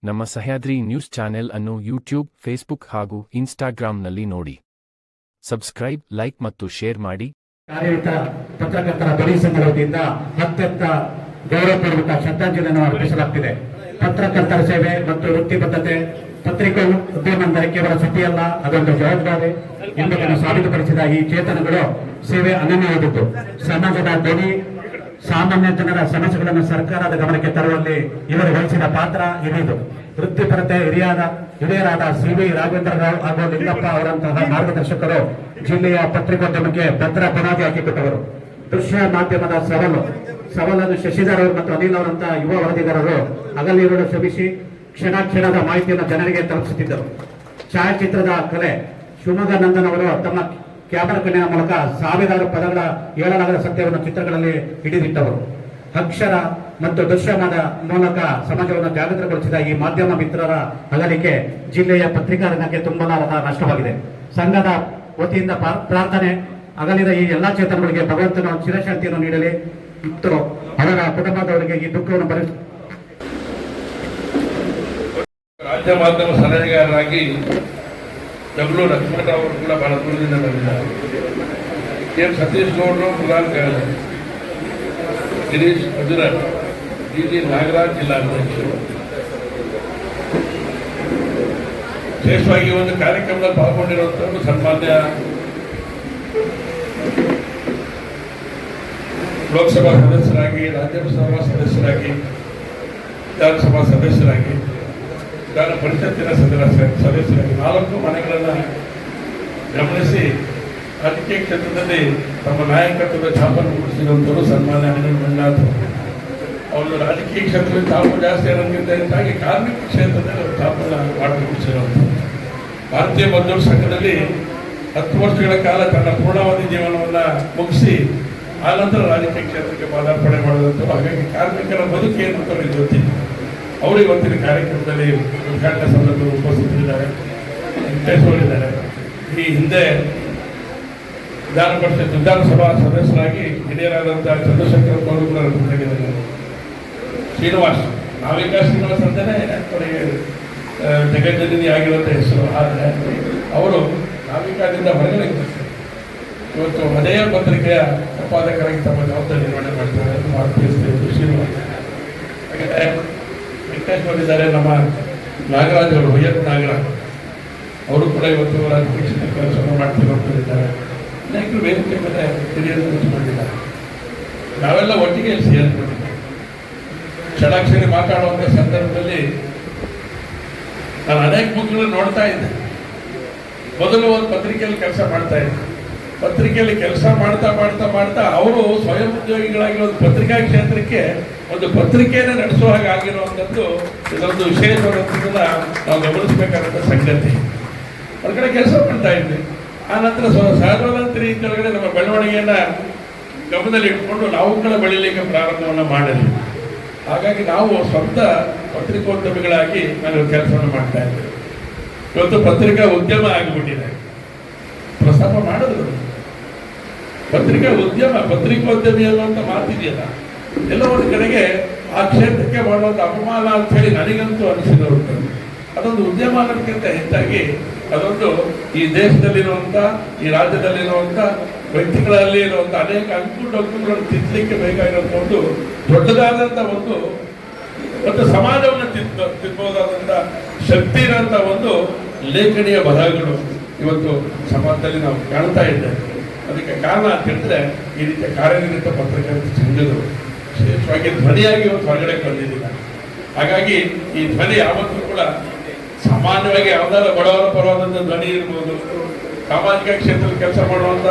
ನಮ್ಮ Sahyadri news channel ಅನ್ನು YouTube, Facebook ಹಾಗೂ ಇನ್ಸ್ಟಾಗ್ರಾಂನಲ್ಲಿ ನೋಡಿ. ಸಬ್ಸ್ಕ್ರೈಬ್, ಲೈಕ್ ಮತ್ತು ಶೇರ್ ಮಾಡಿ. ಕಾರ್ಯಯುತ ಪತ್ರಕರ್ತರ ಧ್ವನಿ ಸಂಘದ ವತಿಯಿಂದ ಅತ್ಯಂತ ಗೌರವಪೂರ್ವಕ ಶ್ರದ್ಧಾಂಜಲಿಯನ್ನು ಅರ್ಪಿಸಲಾಗುತ್ತಿದೆ. ಪತ್ರಕರ್ತರ ಸೇವೆ ಮತ್ತು ವೃತ್ತಿಬದ್ಧತೆ ಪತ್ರಿಕಾ ಉದ್ಯಮ ಅಂದರೆ ಕೇವಲ ಸುದ್ದಿಯಲ್ಲ, ಅದೊಂದು ಜವಾಬ್ದಾರಿ ಎಂಬುದನ್ನು ಸಾಬೀತುಪಡಿಸಿದ ಈ ಚೇತನಗಳು ಸೇವೆ ಅನನ್ಯವಾದದ್ದು. ಸಮಾಜದ ಧ್ವನಿ, ಸಾಮಾನ್ಯ ಜನರ ಸಮಸ್ಯೆಗಳನ್ನು ಸರ್ಕಾರದ ಗಮನಕ್ಕೆ ತರುವಲ್ಲಿ ಇವರು ವಹಿಸಿದ ಪಾತ್ರ ಹಿರಿದು. ವೃತ್ತಿಪರತೆ ಹಿರಿಯರಾದ ಸಿ.ವಿ. ರಾಘವೇಂದ್ರ ರಾವ್ ಹಾಗೂ ಲಿಂಗಪ್ಪ ಅವರಂತಹ ಮಾರ್ಗದರ್ಶಕರು ಜಿಲ್ಲೆಯ ಪತ್ರಿಕೋದ್ಯಮಕ್ಕೆ ಭದ್ರ ಬುನಾದಿ ಹಾಕಿಕೊಟ್ಟವರು. ದೃಶ್ಯ ಮಾಧ್ಯಮದ ಸವಾಲನ್ನು ಶಶಿಧರ್ ಅವರು ಮತ್ತು ಅನಿಲ್ ಅವರಂತಹ ಯುವ ವರದಿಗಾರರು ಹಗಲಿರುಳು ಶ್ರಮಿಸಿ ಕ್ಷಣದ ಮಾಹಿತಿಯನ್ನು ಜನರಿಗೆ ತಲುಪಿಸುತ್ತಿದ್ದರು. ಛಾಯಾಚಿತ್ರದ ಕಲೆ ಶಿವಮೊಗ್ಗ ನಂದನ್ ಅವರು ತಮ್ಮ ಕ್ಯಾಮರಾ ಕಣ್ಣಿನ ಮೂಲಕ ಸಾವಿರಾರು ಪದಗಳ ಹೇಳಲಾಗದ ಸತ್ಯವನ್ನು ಚಿತ್ರಗಳಲ್ಲಿ ಹಿಡಿದಿಟ್ಟವರು. ಅಕ್ಷರ ಮತ್ತು ದೃಶ್ಯಮಾನ ಮೂಲಕ ಸಮಾಜವನ್ನು ಜಾಗೃತಗೊಳಿಸಿದ ಈ ಮಾಧ್ಯಮ ಮಿತ್ರರ ಅಗಲಿಕೆ ಜಿಲ್ಲೆಯ ಪತ್ರಿಕಾ ರಂಗಕ್ಕೆ ತುಂಬಲಾರದ ನಷ್ಟವಾಗಿದೆ. ಸಂಘದ ವತಿಯಿಂದ ಪ್ರಾರ್ಥನೆ, ಅಗಲಿದ ಈ ಎಲ್ಲಾ ಚೇತನಗಳಿಗೆ ಭಗವಂತನ ಚಿರಶಾಂತಿಯನ್ನು ನೀಡಲಿ ಮತ್ತು ಅವರ ಕುಟುಂಬದವರಿಗೆ ಈ ದುಃಖವನ್ನು ಭರಿಸ. ರಾಜ್ಯ ಮಾಧ್ಯಮ ಸಲಹೆಗಾರರಾಗಿ ಜಗಳೂರು ಲಕ್ಷ್ಮಣ ಅವರು ಕೂಡ ಬಹಳ ದೂರದಿಂದ ಬಂದಿದ್ದಾರೆ. ಕೆ. ಸತೀಶ್ ಗೌಡರು, ಪ್ರಧಾನ ಕಾರ್ಯದರ್ಶಿ, ಗಿರೀಶ್ ಅಜುರರ್, ಡಿ. ನಾಗರಾಜ್ ಜಿಲ್ಲಾಧ್ಯಕ್ಷರು. ವಿಶೇಷವಾಗಿ ಒಂದು ಕಾರ್ಯಕ್ರಮದಲ್ಲಿ ಪಾಲ್ಗೊಂಡಿರುವಂತಹ ಸನ್ಮಾನ್ಯ ಲೋಕಸಭಾ ಸದಸ್ಯರಾಗಿ, ರಾಜ್ಯಸಭಾ ಸದಸ್ಯರಾಗಿ, ವಿಧಾನಸಭಾ ಸದಸ್ಯರಾಗಿ, ವಿಧಾನ ಪರಿಷತ್ತಿನ ಸದಸ್ಯರಾಗಿ 4 ಮನೆಗಳನ್ನು ಗಮನಿಸಿ ರಾಜಕೀಯ ಕ್ಷೇತ್ರದಲ್ಲಿ ತಮ್ಮ ನಾಯಕತ್ವದ ಛಾಪನ್ನು ಮೂಡಿಸಿರುವಂಥವರು ಸನ್ಮಾನ್ಯ ಅನಿಲ್ ಮಂಜುನಾಥ್. ಅವರು ರಾಜಕೀಯ ಕ್ಷೇತ್ರದಲ್ಲಿ ಛಾಪು ಜಾಸ್ತಿ ಅನ್ನೋದಕ್ಕಿಂತ ಹೆಚ್ಚಾಗಿ ಕಾರ್ಮಿಕ ಕ್ಷೇತ್ರದಲ್ಲಿ ಅವರು ಛಾಪನ್ನು ಮಾಡಿ ಮೂಡಿಸಿರುವಂಥದ್ದು. ಭಾರತೀಯ ಮಜ್ದೂರ್ ಸಂಘದಲ್ಲಿ 10 ವರ್ಷಗಳ ಕಾಲ ತನ್ನ ಪೂರ್ಣಾವಧಿ ಜೀವನವನ್ನು ಮುಗಿಸಿ ಆನಂತರ ರಾಜಕೀಯ ಕ್ಷೇತ್ರಕ್ಕೆ ಪಾದಾರ್ಪಣೆ ಮಾಡಿದಂಥವ್ರು. ಹಾಗಾಗಿ ಕಾರ್ಮಿಕರ ಬದುಕು ಏನು ಅಂತ ಅವರಿಗೆ ಗೊತ್ತಿತ್ತು. ಅವರು ಇವತ್ತಿನ ಕಾರ್ಯಕ್ರಮದಲ್ಲಿ ಉದ್ಘಾಟನಾ ಸಂದರ್ಭದಲ್ಲಿ ಉಪಸ್ಥಿತರಿದ್ದಾರೆ, ವೆಂಕಟೇಶ್ವರಿದ್ದಾರೆ. ಈ ಹಿಂದೆ ವಿಧಾನಸಭಾ ಸದಸ್ಯರಾಗಿ ಹಿರಿಯರಾದಂತಹ ಚಂದ್ರಶೇಖರ್ ಅವರು ಕೂಡ ಬಂದಿದ್ದಾರೆ. ಶ್ರೀನಿವಾಸ್, ನಾವಿಕಾ ಶ್ರೀನಿವಾಸ್ ಅಂತಲೇ ಅವರಿಗೆ ಜಗಜ್ಜನನಿ ಆಗಿರುವಂಥ ಹೆಸರು. ಆದರೆ ಅವರು ನಾವಿಕಾದಿಂದ ಹೊರಗಡೆ ಇವತ್ತು ಅದೇ ಪತ್ರಿಕೆಯ ಸಂಪಾದಕರಾಗಿ ತಮ್ಮ ಜವಾಬ್ದಾರಿ ನಿರ್ವಹಣೆ ಮಾಡ್ತಾರೆ. ಶ್ರೀನಿವಾಸ್ ಹಾಗೆ ವೆಂಕಟೇಶ್ವರಿದ್ದಾರೆ. ನಮ್ಮ ನಾಗರಾಜ್ ಅವರು, ವೈಎಸ್ ನಾಗರಾಜ್ ಅವರು ಕೂಡ ಇವತ್ತು ರಾಜಕೀಯ ಕೆಲಸವನ್ನು ಮಾಡ್ತಿದ್ದಾರೆ. ಅನೇಕರು ವೇದಿಕೆ ಮೇಲೆ ಹಿರಿಯರು ಕೂತ್ಕೊಂಡಿದ್ದಾರೆ. ನಾವೆಲ್ಲ ಒಟ್ಟಿಗೆ ಸೇರಿಕೊಂಡಿದ್ದೇವೆ. ಷಡಾಕ್ಷರಿ ಮಾತಾಡುವಂಥ ಸಂದರ್ಭದಲ್ಲಿ ನಾನು ಅನೇಕ ಮುಖಗಳನ್ನು ನೋಡ್ತಾ ಇದ್ದೆ. ಮೊದಲು ಒಂದು ಪತ್ರಿಕೆಯಲ್ಲಿ ಕೆಲಸ ಮಾಡ್ತಾ ಇದ್ದೆ. ಪತ್ರಿಕೆಯಲ್ಲಿ ಕೆಲಸ ಮಾಡ್ತಾ ಮಾಡ್ತಾ ಮಾಡ್ತಾ ಅವರು ಸ್ವಯಂ ಉದ್ಯೋಗಿಗಳಾಗಿ ಒಂದು ಪತ್ರಿಕಾ ಕ್ಷೇತ್ರಕ್ಕೆ ಒಂದು ಪತ್ರಿಕೆಯನ್ನು ನಡೆಸುವ ಹಾಗೆ ಆಗಿರುವಂಥದ್ದು ಇದೊಂದು ವಿಶೇಷವಾದಂಥದ್ದನ್ನ ನಾವು ಗಮನಿಸಬೇಕಾದಂಥ ಸಂಗತಿ. ಹೊರಗಡೆ ಕೆಲಸ ಮಾಡ್ತಾ ಇದ್ವಿ. ಆ ನಂತರ ಸಹಜವಾದಂಥ ರೀತಿಯೊಳಗಡೆ ನಮ್ಮ ಬೆಳವಣಿಗೆಯನ್ನು ಗಮನದಲ್ಲಿ ಇಟ್ಕೊಂಡು ನಾವು ಕೂಡ ಬೆಳೀಲಿಕ್ಕೆ ಪ್ರಾರಂಭವನ್ನು ಮಾಡಿದ್ವಿ. ಹಾಗಾಗಿ ನಾವು ಸ್ವಂತ ಪತ್ರಿಕೋದ್ಯಮಿಗಳಾಗಿ ನಾವು ಕೆಲಸವನ್ನು ಮಾಡ್ತಾ ಇದ್ದೇವೆ. ಇವತ್ತು ಪತ್ರಿಕಾ ಉದ್ಯಮ ಆಗಿಬಿಟ್ಟಿದೆ. ಪ್ರಸ್ತಾಪ ಮಾಡಿದ್ರು ಪತ್ರಿಕಾ ಉದ್ಯಮ, ಪತ್ರಿಕೋದ್ಯಮಿ ಅನ್ನುವಂಥ ಮಾತಿದೆಯಲ್ಲ, ಎಲ್ಲ ಒಂದು ಕಡೆಗೆ ಆ ಕ್ಷೇತ್ರಕ್ಕೆ ಮಾಡುವಂಥ ಅಪಮಾನ ಅಂತ ಹೇಳಿ ನನಗಂತೂ ಅನಿಸಿದವರು. ಅದೊಂದು ಉದ್ಯಮ ಅನ್ನೋದಕ್ಕಿಂತ ಹೆಚ್ಚಾಗಿ ಅದೊಂದು ಈ ದೇಶದಲ್ಲಿರುವಂಥ, ಈ ರಾಜ್ಯದಲ್ಲಿರುವಂಥ ವ್ಯಕ್ತಿಗಳಲ್ಲಿ ಇರುವಂಥ ಅನೇಕ ಅಂಕುಡೊಂಕುಗಳನ್ನು ತಿದ್ದಲಿಕ್ಕೆ ಬೇಕಾಗಿರುವಂಥ ಒಂದು ದೊಡ್ಡದಾದಂಥ ಒಂದು ಸಮಾಜವನ್ನು ತಿದ್ದಬಹುದಾದಂಥ ಶಕ್ತಿ ಇರೋಂಥ ಒಂದು ಲೇಖನಿಯ ಬರಹಗಳು ಇವತ್ತು ಸಮಾಜದಲ್ಲಿ ನಾವು ಕಾಣ್ತಾ ಇದ್ದೇವೆ. ಅದಕ್ಕೆ ಕಾರಣ ಅಂತ ಹೇಳಿದ್ರೆ ಈ ರೀತಿಯ ಕಾರ್ಯನಿರತ ಪತ್ರಕರ್ತರ ಸಂಘಗಳು ವಿಶೇಷವಾಗಿ ಧ್ವನಿಯಾಗಿ ಇವತ್ತು ಹೊರಗಡೆ ಬಂದಿದ್ದಿಲ್ಲ. ಹಾಗಾಗಿ ಈ ಧ್ವನಿ ಯಾವತ್ತೂ ಕೂಡ ಸಾಮಾನ್ಯವಾಗಿ ಯಾವುದಾದ್ರೂ ಬಡವರ ಪರವಾದಂಥ ಧ್ವನಿ ಇರ್ಬೋದು, ಸಾಮಾಜಿಕ ಕ್ಷೇತ್ರದಲ್ಲಿ ಕೆಲಸ ಮಾಡುವಂಥ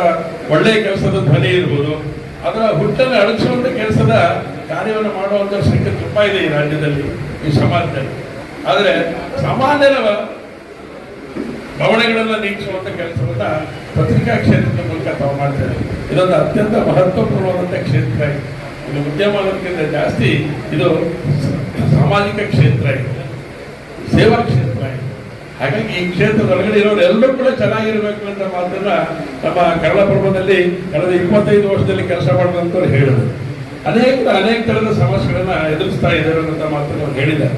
ಒಳ್ಳೆಯ ಕೆಲಸದ ಧ್ವನಿ ಇರ್ಬೋದು, ಅದರ ಹುಟ್ಟನ್ನು ಅಡಗಿಸುವಂಥ ಕೆಲಸದ ಕಾರ್ಯವನ್ನು ಮಾಡುವಂಥ ಸಂಖ್ಯೆ ತುಂಬ ಇದೆ ಈ ರಾಜ್ಯದಲ್ಲಿ, ಈ ಸಮಾಜದಲ್ಲಿ. ಆದರೆ ಸಾಮಾನ್ಯರ ಭಾವನೆಗಳನ್ನು ನೀಗಿಸುವಂಥ ಕೆಲಸವನ್ನ ಪತ್ರಿಕಾ ಕ್ಷೇತ್ರದ ಮೂಲಕ ತಾವು ಮಾಡ್ತಾರೆ. ಇದೊಂದು ಅತ್ಯಂತ ಮಹತ್ವಪೂರ್ಣವಾದಂಥ ಕ್ಷೇತ್ರ ಇದೆ. ಇದು ಉದ್ಯಮ ಅನ್ನೋದಕ್ಕಿಂತ ಜಾಸ್ತಿ ಇದು ಸಾಮಾಜಿಕ ಕ್ಷೇತ್ರ ಇದೆ, ಸೇವಾ ಕ್ಷೇತ್ರ ಇದೆ. ಹಾಗಾಗಿ ಈ ಕ್ಷೇತ್ರದೊಳಗಡೆ ಇರೋರು ಎಲ್ಲರೂ ಕೂಡ ಚೆನ್ನಾಗಿರ್ಬೇಕು ಅಂತ ಮಾತನ್ನ ನಮ್ಮ ಕನ್ನಡಪ್ರಭದಲ್ಲಿ ಕಳೆದ 25 ವರ್ಷದಲ್ಲಿ ಕೆಲಸ ಮಾಡಿದಂಥವ್ರು ಹೇಳಿದ್ರು. ಅನೇಕ ತರದ ಸಮಸ್ಯೆಗಳನ್ನ ಎದುರಿಸ್ತಾ ಇದ್ದಾರೆ ಅಂತ ಮಾತನ್ನು ಹೇಳಿದ್ದಾರೆ.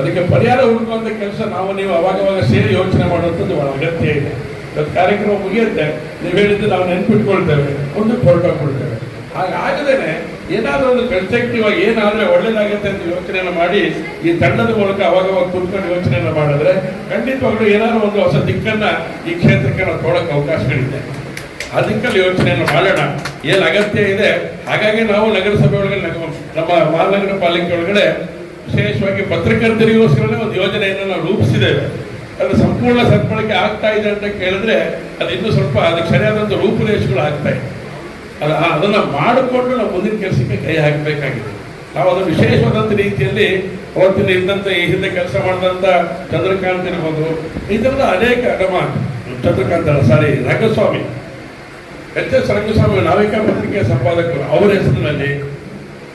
ಅದಕ್ಕೆ ಪರಿಹಾರ ಹುಡುಕುವಂಥ ಕೆಲಸ ನಾವು ನೀವು ಅವಾಗವಾಗ ಸೇರಿ ಯೋಚನೆ ಮಾಡುವಂಥದ್ದು ಬಹಳ ಅಗತ್ಯ ಇದೆ. ಇವತ್ತು ಕಾರ್ಯಕ್ರಮ ಮುಗಿಯುತ್ತೆ, ನೀವು ಹೇಳಿದ್ದು ನಾವು ನೆನ್ಪಿಟ್ಕೊಳ್ತೇವೆ, ಮುಂದಕ್ಕೆ ಹೊರಟೋಗ್ಬಿಡ್ತೇವೆ. ಹಾಗಾಗದೇನೆ ಏನಾದರೂ ಒಂದು ಕನ್ಸ್ಟ್ರಕ್ಟಿವ್ ಆಗಿ ಏನಾದರೆ ಒಳ್ಳೇದಾಗುತ್ತೆ ಅಂತ ಯೋಚನೆಯನ್ನು ಮಾಡಿ ಈ ತಂಡದ ಮೂಲಕ ಅವಾಗವಾಗ ಕೂತ್ಕೊಂಡು ಯೋಚನೆಯನ್ನು ಮಾಡಿದ್ರೆ ಖಂಡಿತವಾಗ್ಲೂ ಏನಾದರೂ ಒಂದು ಹೊಸ ದಿಕ್ಕನ್ನ ಈ ಕ್ಷೇತ್ರಕ್ಕೆ ನಾವು ತೊಗೊಳಕ್ಕೆ ಅವಕಾಶಗಳಿದೆ. ಆ ದಿಕ್ಕಲ್ಲಿ ಯೋಚನೆಯನ್ನು ಮಾಡೋಣ, ಏನು ಅಗತ್ಯ ಇದೆ. ಹಾಗಾಗಿ ನಾವು ನಗರಸಭೆ ಒಳಗಡೆ ನಮ್ಮ ಮಹಾನಗರ ಪಾಲಿಕೆ ಒಳಗಡೆ ವಿಶೇಷವಾಗಿ ಪತ್ರಕರ್ತರಿಗೋಸ್ಕರನೇ ಒಂದು ಯೋಜನೆಯನ್ನು ನಾವು ರೂಪಿಸಿದ್ದೇವೆ. ಅದು ಸಂಪೂರ್ಣ ಸದ್ಬಳಕೆ ಆಗ್ತಾ ಇದೆ ಅಂತ ಕೇಳಿದ್ರೆ ಅದು ಇನ್ನೂ ಸ್ವಲ್ಪ ಅದಕ್ಕೆ ಸರಿಯಾದಂಥ ರೂಪುರೇಷೆಗಳು ಆಗ್ತಾ ಇದೆ. ಅದನ್ನ ಮಾಡಿಕೊಂಡು ನಾವು ಮುಂದಿನ ಕೆಲಸಕ್ಕೆ ಕೈ ಹಾಕಬೇಕಾಗಿದೆ. ನಾವು ಅದನ್ನು ವಿಶೇಷವಾದಂಥ ರೀತಿಯಲ್ಲಿ ಅವತ್ತಿನ ಇದ್ದಂಥ ಈ ಹಿಂದೆ ಕೆಲಸ ಮಾಡಿದಂಥ ಚಂದ್ರಕಾಂತ್ ಇರ್ಬೋದು, ಈ ಥರದ ಅನೇಕ ರಂಗಸ್ವಾಮಿ ಎಚ್ ರಂಗಸ್ವಾಮಿ ನಾವಿಕ ಪತ್ರಿಕೆಯ ಸಂಪಾದಕರು ಅವರ ಹೆಸರಿನಲ್ಲಿ,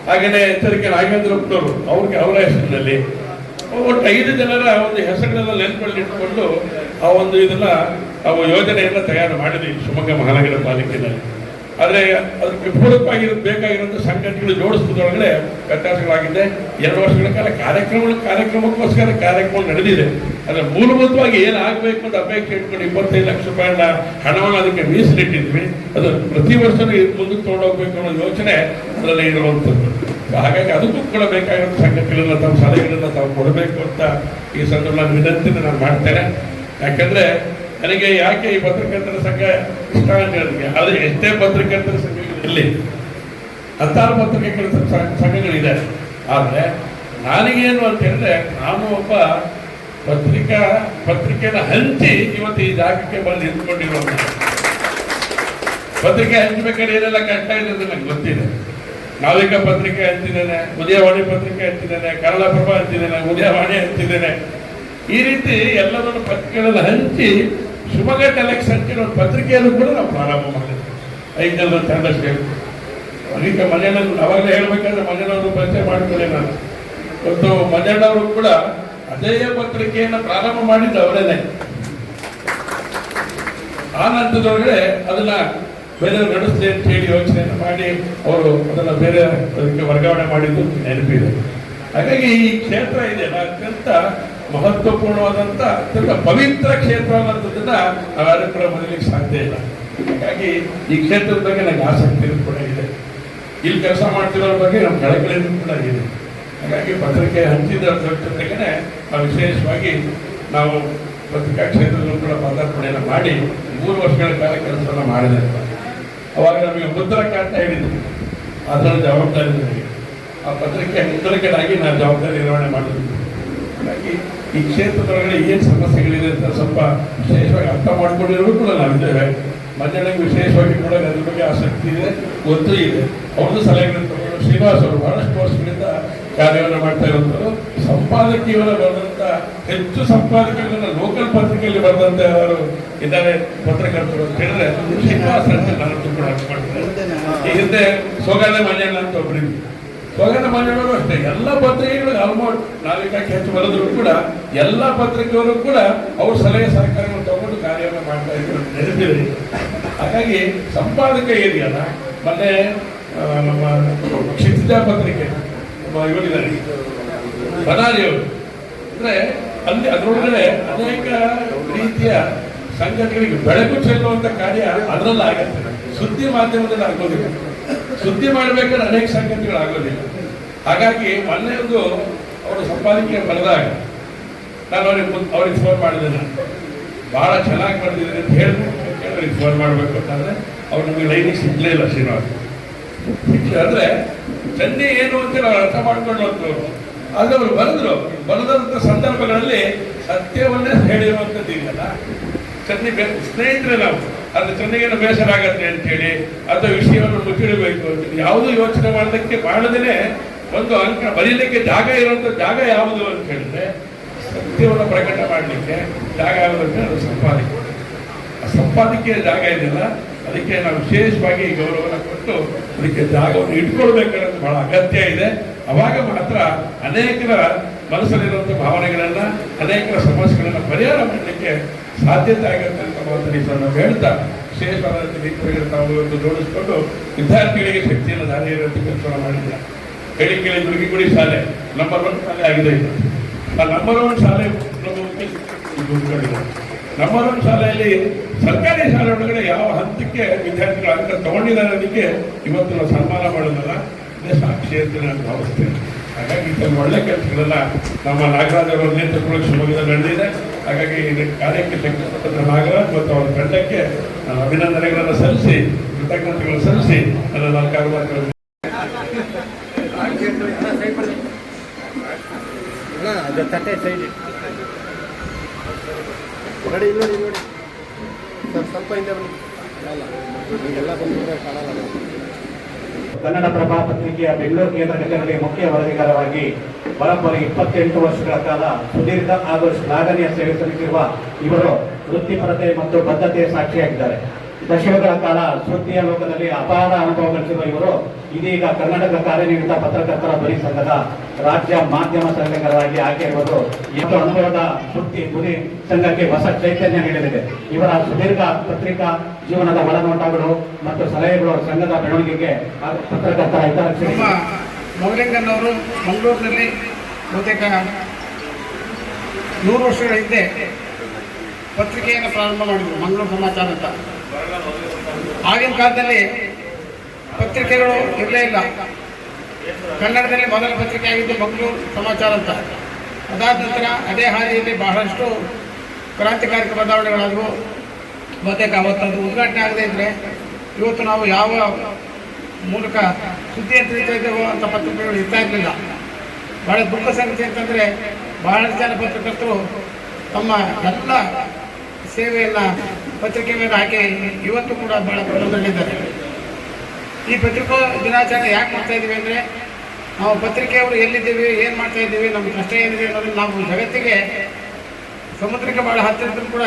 ಹಾಗೆಯೇ ಎಚ್ಚರಿಕೆ ನಾಗೇಂದ್ರಪ್ಪನವರು ಅವರ ಹೆಸರಿನಲ್ಲಿ ಒಟ್ಟು 5 ಜನರ ಒಂದು ಹೆಸರುಗಳೆಲ್ಲ ನೆನಪಲ್ಲಿಟ್ಕೊಂಡು ಆ ಒಂದು ಯೋಜನೆಯನ್ನು ತಯಾರು ಮಾಡಿದ್ವಿ ಶಿವಮೊಗ್ಗ ಮಹಾನಗರ ಪಾಲಿಕೆಯಲ್ಲಿ. ಆದರೆ ಅದಕ್ಕೆ ಪೂರಕವಾಗಿ ಬೇಕಾಗಿರುವಂಥ ಸಂಘಟನೆಗಳು ಜೋಡಿಸೋದ್ರೊಳಗಡೆ ವ್ಯತ್ಯಾಸಗಳಾಗಿದೆ. 2 ವರ್ಷಗಳ ಕಾಲ ಕಾರ್ಯಕ್ರಮಕ್ಕೋಸ್ಕರ ಕಾರ್ಯಕ್ರಮ ನಡೆದಿದೆ. ಆದರೆ ಮೂಲಭೂತವಾಗಿ ಏನಾಗಬೇಕು ಅಂತ ಅಪೇಕ್ಷೆ ಇಟ್ಕೊಂಡು 25 ಲಕ್ಷ ರೂಪಾಯಿನ ಹಣವನ್ನು ಅದಕ್ಕೆ ಮೀಸಲಿಟ್ಟಿದ್ವಿ. ಅದು ಪ್ರತಿ ವರ್ಷ ಮುಂದಕ್ಕೆ ತೊಗೊಂಡೋಗ್ಬೇಕು ಅನ್ನೋ ಯೋಚನೆ ಅದರಲ್ಲಿ ಇರುವಂಥದ್ದು. ಹಾಗಾಗಿ ಅದಕ್ಕೂ ಕೂಡ ಬೇಕಾಗಿರೋ ಸಂಘಟನೆಗಳನ್ನ ತಮ್ಮ ಸಲಹೆಗಳನ್ನ ತಾವು ಕೊಡಬೇಕು ಅಂತ ಈ ಸಂದರ್ಭದಲ್ಲಿ ವಿನಂತಿಯನ್ನು ನಾನು ಮಾಡ್ತೇನೆ. ಯಾಕಂದ್ರೆ ನನಗೆ ಯಾಕೆ ಈ ಪತ್ರಕರ್ತರ ಸಂಘ ಇಷ್ಟ ಅಂತ ಹೇಳಿದ್ರೆ, ಆದರೆ ಎಷ್ಟೇ ಪತ್ರಕರ್ತರ ಸಂಘಗಳಲ್ಲಿ 16 ಪತ್ರಕರ್ತರ ಸಂಘಗಳಿದೆ. ಆದರೆ ನನಗೇನು ಅಂತ ಹೇಳಿದ್ರೆ, ನಾನು ಒಬ್ಬ ಪತ್ರಿಕೆಯನ್ನು ಹಂಚಿ ಇವತ್ತು ಈ ಜಾಗಕ್ಕೆ ಬಂದು ನಿಂತ್ಕೊಂಡಿರುವಂತ. ಪತ್ರಿಕೆ ಹಂಚಬೇಕಾದ್ರೆ ಏನೆಲ್ಲ ಕಷ್ಟ ಇದೆ ಅಂತ ನಂಗೆ ಗೊತ್ತಿದೆ. ನಾವಿಕ ಪತ್ರಿಕೆ ಹಂಚಿದ್ದೇನೆ, ಉದಯವಾಣಿ ಪತ್ರಿಕೆ ಹಂಚಿದ್ದೇನೆ, ಕನ್ನಡಪ್ರಭ ಹಂಚಿದ್ದೇನೆ, ಉದಯವಾಣಿ ಹಂಚಿದ್ದೇನೆ. ಈ ರೀತಿ ಎಲ್ಲವನ್ನು ಪತ್ರಿಕೆಗಳನ್ನು ಹಂಚಿ ಶಿವಮೊಗ್ಗ ಟೆಲೆಕ್ಸ್ ಹಂಚಿನ ಒಂದು ಪತ್ರಿಕೆಯನ್ನು ಕೂಡ ನಾವು ಪ್ರಾರಂಭ ಮಾಡಿದ್ವಿ 5 ಜನರ ತಂಡ ಸೇರಿ. ಅದಕ್ಕೆ ಮಂಜಣ್ಣವರು ಅವಾಗಲೇ ಹೇಳ್ಬೇಕಾದ್ರೆ ಮಂಜಣ್ಣವರು ಪರಿಚಯ ಮಾಡ್ಕೊಳ್ಳಿ ನಾನು. ಇವತ್ತು ಮಂಜಣ್ಣವರು ಕೂಡ ಅದೇ ಪತ್ರಿಕೆಯನ್ನು ಪ್ರಾರಂಭ ಮಾಡಿದ್ದು ಅವರೇನೆ. ಆ ನಂತರದೊಳಗಡೆ ಅದನ್ನ ಬೇರೆ ನಡೆಸಲಿ ಅಂತ ಹೇಳಿ ಯೋಚನೆಯನ್ನು ಮಾಡಿ ಅವರು ಅದನ್ನು ಬೇರೆ ಅದಕ್ಕೆ ವರ್ಗಾವಣೆ ಮಾಡಿದ್ದು ನೆನಪಿದೆ. ಹಾಗಾಗಿ ಈ ಕ್ಷೇತ್ರ ಇದೆ ಅತ್ಯಂತ ಮಹತ್ವಪೂರ್ಣವಾದಂಥ ಅತ್ಯಂತ ಪವಿತ್ರ ಕ್ಷೇತ್ರ ಅನ್ನೋದನ್ನ ನಾವ್ಯಾರು ಕೂಡ ಮೊದಲಿಗೆ ಸಾಧ್ಯ ಇಲ್ಲ. ಹಾಗಾಗಿ ಈ ಕ್ಷೇತ್ರದ ಬಗ್ಗೆ ನನಗೆ ಆಸಕ್ತಿ ಕೂಡ ಇದೆ. ಇಲ್ಲಿ ಕೆಲಸ ಮಾಡ್ತಿರೋರ ಬಗ್ಗೆ ನಮ್ಮ ಕಳಕಳಿನೂ ಕೂಡ ಇದೆ. ಹಾಗಾಗಿ ಪತ್ರಿಕೆ ಹಂಚಿದ ಜೊತೆಗೇನೆ ನಾವು ವಿಶೇಷವಾಗಿ ನಾವು ಪತ್ರಿಕಾ ಕ್ಷೇತ್ರದಲ್ಲೂ ಕೂಡ ಪದಾರ್ಪಣೆಯನ್ನು ಮಾಡಿ 3 ವರ್ಷಗಳ ಕಾಲ ಕೆಲಸವನ್ನು ಮಾಡಿದೆ. ಅವಾಗ ನಮಗೆ ಮುದ್ರಕ ಅಂತ ಹೇಳಿದ್ರು, ಅದರ ಜವಾಬ್ದಾರಿ ನನಗೆ. ಆ ಪತ್ರಿಕೆ ಮುದ್ರಕನಾಗಿ ನಾನು ಜವಾಬ್ದಾರಿ ನಿರ್ವಹಣೆ ಮಾಡಿದ್ವಿ. ಹಾಗಾಗಿ ಈ ಕ್ಷೇತ್ರದೊಳಗಡೆ ಏನು ಸಮಸ್ಯೆಗಳಿದೆ ಅಂತ ಸ್ವಲ್ಪ ವಿಶೇಷವಾಗಿ ಅರ್ಥ ಮಾಡ್ಕೊಂಡಿರೋರು ಕೂಡ ನಾವಿದ್ದೇವೆ. ಮಂಜಣ್ಣಗೆ ವಿಶೇಷವಾಗಿ ಕೂಡ ಅದ್ರ ಬಗ್ಗೆ ಆಸಕ್ತಿ ಇದೆ, ಗೊತ್ತು ಇದೆ. ಅವ್ರದ್ದು ಸಲಹೆಗಳನ್ನು ತಗೊಂಡು ಶ್ರೀನಿವಾಸ್ ಅವರು ಬಹಳಷ್ಟು ವರ್ಷಗಳಿಂದ ಕಾರ್ಯವನ್ನು ಮಾಡ್ತಾ ಇರುವಂಥದ್ದು. ಸಂಪಾದಕೀಯವನ್ನು ಬರೆದಂಥ ಹೆಚ್ಚು ಸಂಪಾದಕೀಯವನ್ನು ಲೋಕಲ್ ಪತ್ರಿಕೆಯಲ್ಲಿ ಬರೆದಂಥ ಯಾರು ಇದ್ದಾರೆ ಪತ್ರಕರ್ತರು ಅಂತ ಹೇಳಿದ್ರೆ ಶ್ರೀನಿವಾಸ್ ಅಂತ ನಾನು ತುಂಬ ಮಾಡ್ತೇನೆ. ಈ ಹಿಂದೆ ಸೋಗಾದ ಮಂಜಣ್ಣ ಅಂತ ಒಬ್ಬರಿಗೆ, ಸೋಗಾದ ಮಂಜಣ್ಣವರು ಅಷ್ಟೇ ಎಲ್ಲ ಪತ್ರಿಕೆಗಳು ಆಲ್ಮೋಸ್ಟ್ ನಾಲ್ಕಕ್ಕೆ ಹೆಚ್ಚು ಬರೆದ್ರು ಕೂಡ ಎಲ್ಲ ಪತ್ರಿಕೆಯವರು ಕೂಡ ಅವ್ರ ಸಲಹೆ ಸಹಕಾರವನ್ನು ತಗೊಂಡು ಕಾರ್ಯವನ್ನು ಮಾಡ್ತಾ ಇದ್ರು ನೆನಪಿದೆ. ಹಾಗಾಗಿ ಸಂಪಾದಕ ಏರಿಯಲ್ಲ ಮೊನ್ನೆ ನಮ್ಮ ಕ್ಷಿತಿಜ ಪತ್ರಿಕೆ ಇವರಿದ್ದಾರೆ ಬನಾರಿಯವರು, ಅಂದ್ರೆ ಅಲ್ಲಿ ಅದರೊಳಗಡೆ ಅನೇಕ ರೀತಿಯ ಸಂಘಟನೆಗಳಿಗೆ ಬೆಳಕು ಚೆಲ್ಲುವಂತ ಕಾರ್ಯ ಅದರಲ್ಲಿ ಆಗುತ್ತೆ. ಸುದ್ದಿ ಮಾಧ್ಯಮದಲ್ಲಿ ಆಗೋದಿಲ್ಲ, ಸುದ್ದಿ ಮಾಡಬೇಕಾದ್ರೆ ಅನೇಕ ಸಂಘಟನೆಗಳು ಆಗೋದಿಲ್ಲ. ಹಾಗಾಗಿ ಮೊನ್ನೆಯದು ಅವರು ಸಂಪಾದಕೀಯ ಬರೆದಾಗ ನಾನು ಅವ್ರಿಗೆ ಫೋನ್ ಮಾಡಿದೆ. ನಾನು ಬಹಳ ಚೆನ್ನಾಗಿ ಬರೆದಿದ್ದೀನಿ ಅಂತ ಅವ್ರಿಗೆ ಫೋನ್ ಮಾಡಬೇಕು ಅಂತಂದ್ರೆ ಅವ್ರು ನಮಗೆ ಲೈನಿಗೆ ಸಿಗ್ಲೇ ಇಲ್ಲ. ಶ್ರೀನಿವಾಸ್ ಅಂದ್ರೆ ಚನ್ನಿ ಏನು ಅಂತ ನಾವು ಅರ್ಥ ಮಾಡ್ಕೊಂಡು ಹೋಗ್ತವ್ರು. ಆದ್ರೆ ಅವರು ಬರೆದಂತ ಸಂದರ್ಭಗಳಲ್ಲಿ ಸತ್ಯವನ್ನೇ ಹೇಳಿರುವಂಥದ್ದು ಇದೆಯಲ್ಲ. ಚನ್ನಿ ಸ್ನೇಹಿತರೆ ನಾವು ಅದು ಚೆನ್ನಿಗೇನು ಬೇಸರ ಆಗತ್ತೆ ಅಂತ ಹೇಳಿ ಅಥವಾ ವಿಷಯವನ್ನು ಮುಚ್ಚಿಡಬೇಕು ಅಂತ ಯಾವುದೂ ಯೋಚನೆ ಮಾಡದೇನೆ ಒಂದು ಅಂಕ ಬರೀಲಿಕ್ಕೆ ಜಾಗ ಇರುವಂಥ ಜಾಗ ಯಾವುದು ಅಂತ ಹೇಳಿದ್ರೆ ಸತ್ಯವನ್ನು ಪ್ರಕಟ ಮಾಡಲಿಕ್ಕೆ ಜಾಗ ಯಾವುದಂದ್ರೆ ಅದು ಸಂಪಾದಕೀಯ. ಆ ಸಂಪಾದಕೀಯ ಜಾಗ ಇದೆಯಲ್ಲ, ಅದಕ್ಕೆ ನಾವು ವಿಶೇಷವಾಗಿ ಗೌರವವನ್ನು ಕೊಟ್ಟು ಅದಕ್ಕೆ ಜಾಗವನ್ನು ಇಟ್ಕೊಳ್ಬೇಕನ್ನೋದು ಬಹಳ ಅಗತ್ಯ ಇದೆ. ಅವಾಗ ಮಾತ್ರ ಅನೇಕರ ಮನಸ್ಸಲ್ಲಿರುವಂಥ ಭಾವನೆಗಳನ್ನ ಅನೇಕರ ಸಮಸ್ಯೆಗಳನ್ನ ಪರಿಹಾರ ಮಾಡಲಿಕ್ಕೆ ಸಾಧ್ಯತೆ ಆಗುತ್ತೆ ಅಂತ ಮಾತನ್ನು ನಾವು ಹೇಳ್ತಾ ವಿಶೇಷವಾದಂಥ ರೀತಿಯಲ್ಲಿ ನಾವು ಇವತ್ತು ಜೋಡಿಸ್ಕೊಂಡು ವಿದ್ಯಾರ್ಥಿಗಳಿಗೆ ಶಕ್ತಿಯನ್ನು ದಾರಿ ಇರುವಂಥ ಕೆಲಸ ಮಾಡಿಲ್ಲ. ಹೇಳಿ ಕೇಳಿ ದುರ್ಗಿಗುಡಿ ಶಾಲೆ ನಂಬರ್ 1 ಶಾಲೆ ಆಗಿದೆ ಇದು. ನಂಬರ್ 1 ಶಾಲೆ ನಂಬರ್ 1 ಶಾಲೆಯಲ್ಲಿ ಸರ್ಕಾರಿ ಶಾಲೆ ಒಳಗಡೆ ಯಾವ ಹಂತಕ್ಕೆ ವಿದ್ಯಾರ್ಥಿಗಳು ಅಂಕ ತಗೊಂಡಿದ್ದಾರೆ ಅದಕ್ಕೆ ಇವತ್ತು ನಾವು ಸನ್ಮಾನ ಮಾಡೋದಲ್ಲ ಇದೇ ಸಾಕ್ಷಿ ಅಂತ ನಾನು ಭಾವಿಸ್ತೇನೆ. ಹಾಗಾಗಿ ಕೆಲವು ಒಳ್ಳೆ ಕೆಲಸಗಳೆಲ್ಲ ನಮ್ಮ ನಾಗರಾಜ್ ಅವರ ನೇತೃತ್ವದಲ್ಲಿ ಶಿವಮೊಗ್ಗದಲ್ಲಿ ನಡೆದಿದೆ. ಹಾಗಾಗಿ ಈ ಕಾರ್ಯಕ್ಕೆ ಶಕ್ತಿಪಟ್ಟ ನಾಗರಾಜ್ ಮತ್ತು ಅವರ ತಂಡಕ್ಕೆ ನಾನು ಅಭಿನಂದನೆಗಳನ್ನು ಸಲ್ಲಿಸಿ ಕೃತಜ್ಞತೆಗಳನ್ನು ಸಲ್ಲಿಸಿ ನನ್ನ 4 ಮಾತುಗಳನ್ನು ಕನ್ನಡಪ್ರಭ ಪತ್ರಿಕೆಯ ಬೆಂಗಳೂರು ಕೇಂದ್ರ ಕಚೇರಿಯಲ್ಲಿ ಮುಖ್ಯ ವರದಿಗಾರರಾಗಿ ಬರೋಬ್ಬರಿ 28 ವರ್ಷಗಳ ಕಾಲ ಸುದೀರ್ಘ ಹಾಗೂ ಶ್ಲಾಘನೀಯ ಸೇವೆ ಸಲ್ಲಿಸಿರುವ ಇವರು ವೃತ್ತಿಪರತೆ ಮತ್ತು ಬದ್ಧತೆಯ ಸಾಕ್ಷಿಯಾಗಿದ್ದಾರೆ. ದಶಕಗಳ ಕಾಲ ಸುದ್ದಿಯ ಲೋಕದಲ್ಲಿ ಅಪಾರ ಅನುಭವ ಗಳಿಸಿರುವ ಇವರು ಇದೀಗ ಕರ್ನಾಟಕ ಕಾರ್ಯನಿರತ ಪತ್ರಕರ್ತರ ಧ್ವನಿ ಸಂಘದ ರಾಜ್ಯ ಮಾಧ್ಯಮ ಸಲಹೆಗಾರರಾಗಿ ಆಯ್ಕೆಯಿರುವುದು ಇವತ್ತು ಅನುಭವದ ಸುದ್ದಿ ಧ್ವನಿ ಸಂಘಕ್ಕೆ ಹೊಸ ಚೈತನ್ಯ ನೀಡಲಿದೆ. ಇವರ ಸುದೀರ್ಘ ಪತ್ರಿಕಾ ಜೀವನದ ಒಳನೋಟಗಳು ಮತ್ತು ಸಲಹೆಗಳು ಸಂಘದ ಬೆಳವಣಿಗೆಗೆ ಹಾಗೂ ಪತ್ರಕರ್ತರ ಹಿತರಕ್ಷಣೆ. ಮೌಲಿಂಗನ್ನವರು ಮಂಗಳೂರಿನಲ್ಲಿ ಬಹುತೇಕ 100 ವರ್ಷಗಳ ಹಿಂದೆ ಪತ್ರಿಕೆಯನ್ನು ಪ್ರಾರಂಭ ಮಾಡಿದರು, ಮಂಗಳೂರು ಸಮಾಚಾರ ಅಂತ. ಆಗಿನ ಕಾಲದಲ್ಲಿ ಪತ್ರಿಕೆಗಳು ಇರಲೇ ಇಲ್ಲ. ಕನ್ನಡದಲ್ಲಿ ಮೊದಲ ಪತ್ರಿಕೆ ಆಗಿದ್ದು ಮಂಗಳೂರು ಸಮಾಚಾರ ಅಂತ. ಅದಾದ ನಂತರ ಅದೇ ಹಾದಿಯಲ್ಲಿ ಬಹಳಷ್ಟು ಕ್ರಾಂತಿಕಾರಿಕ ಬದಲಾವಣೆಗಳಾದವು. ಬಹುತೇಕ ಅವತ್ತದು ಉದ್ಘಾಟನೆ ಆಗದೇ ಇದ್ದರೆ ಇವತ್ತು ನಾವು ಯಾವ ಮೂಲಕ ಸುದ್ದಿಯನ್ನು ತಿಳಿತಾ ಇದ್ದೇವೋ ಅಂಥ ಪತ್ರಿಕೆಗಳು ಇರ್ತಾ ಇರಲಿಲ್ಲ. ಭಾಳ ದುಃಖ ಸಂಗತಿ ಅಂತಂದರೆ ಬಹಳಷ್ಟು ಜನ ಪತ್ರಕರ್ತರು ತಮ್ಮ ಎಲ್ಲ ಸೇವೆಯನ್ನು ಪತ್ರಿಕೆ ಮೇಲೆ ಹಾಕಿ ಇವತ್ತು ಕೂಡ ಭಾಳ ಪ್ರಬಂಧಗಳಿದ್ದಾರೆ. ಈ ಪತ್ರಿಕಾ ದಿನಾಚರಣೆ ಯಾಕೆ ಮಾಡ್ತಾ ಇದ್ದೀವಿ ಅಂದರೆ ನಾವು ಪತ್ರಿಕೆಯವರು ಎಲ್ಲಿದ್ದೀವಿ, ಏನು ಮಾಡ್ತಾ ಇದ್ದೀವಿ, ನಮ್ಮ ಕಷ್ಟ ಏನಿದೆ ಅನ್ನೋದನ್ನು ನಾವು ಜಗತ್ತಿಗೆ, ಸಮುದ್ರಕ್ಕೆ ಭಾಳ ಹತ್ತಿರದ್ರು ಕೂಡ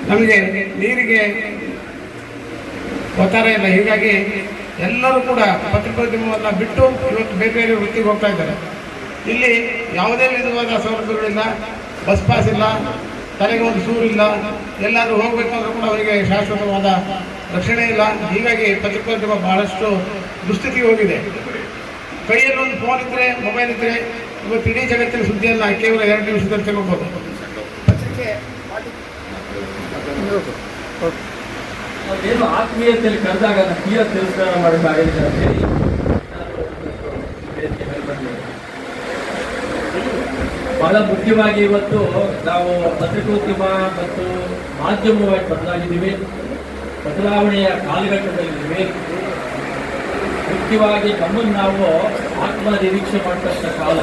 ನಮಗೆ ನೀರಿಗೆ ಒತ್ತಾರ ಇಲ್ಲ. ಹೀಗಾಗಿ ಎಲ್ಲರೂ ಕೂಡ ಪತ್ರಿಕೋದ್ಯಮವನ್ನು ಬಿಟ್ಟು ಇವತ್ತು ಬೇರೆ ಬೇರೆ ವೃತ್ತಿಗೆ ಹೋಗ್ತಾ ಇದ್ದಾರೆ. ಇಲ್ಲಿ ಯಾವುದೇ ವಿಧವಾದ ಸೌಲಭ್ಯಗಳಿಲ್ಲ, ಬಸ್ ಪಾಸ್ ಇಲ್ಲ, ತಲೆಗೆ ಒಂದು ಸೂರಿಲ್ಲ, ಎಲ್ಲಾದರೂ ಹೋಗಬೇಕಂದ್ರೂ ಕೂಡ ಅವರಿಗೆ ಶಾಶ್ವತವಾದ ರಕ್ಷಣೆ ಇಲ್ಲ. ಹೀಗಾಗಿ ಪತ್ರಿಕೋದ್ಯಮ ಬಹಳಷ್ಟು ದುಸ್ಥಿತಿಗೆ ಹೋಗಿದೆ. ಕೈಯಲ್ಲಿ ಒಂದು ಫೋನ್ ಇದ್ದರೆ, ಮೊಬೈಲ್ ಇದ್ದರೆ ಇವತ್ತು ಇಡೀ ಜಗತ್ತಿನ ಸುದ್ದಿಯನ್ನು ಕೇವಲ 2 ನಿಮಿಷದಲ್ಲಿ ತಿಳ್ಕೊಬೋದು. ಪತ್ರಿಕೆ ಏನು ಆತ್ಮೀಯತೆಯಲ್ಲಿ ಕರೆದಾಗ ತೀರ ತಿರಸ್ಕಾರ ಮಾಡಬೇಕಾಗಿದೆ ಅಂತ ಹೇಳಿ ಬಹಳ ಮುಖ್ಯವಾಗಿ ಇವತ್ತು ನಾವು ಪತ್ರಿಕೋದ್ಯಮ ಮತ್ತು ಮಾಧ್ಯಮವಾಗಿ ಬದಲಾಗಿದ್ದೀವಿ, ಬದಲಾವಣೆಯ ಕಾಲಘಟ್ಟದಲ್ಲಿದ್ದೀವಿ. ಮುಖ್ಯವಾಗಿ ನಮ್ಮನ್ನು ನಾವು ಆತ್ಮ ನಿರೀಕ್ಷೆ ಮಾಡ್ತಕ್ಕಂಥ ಕಾಲ.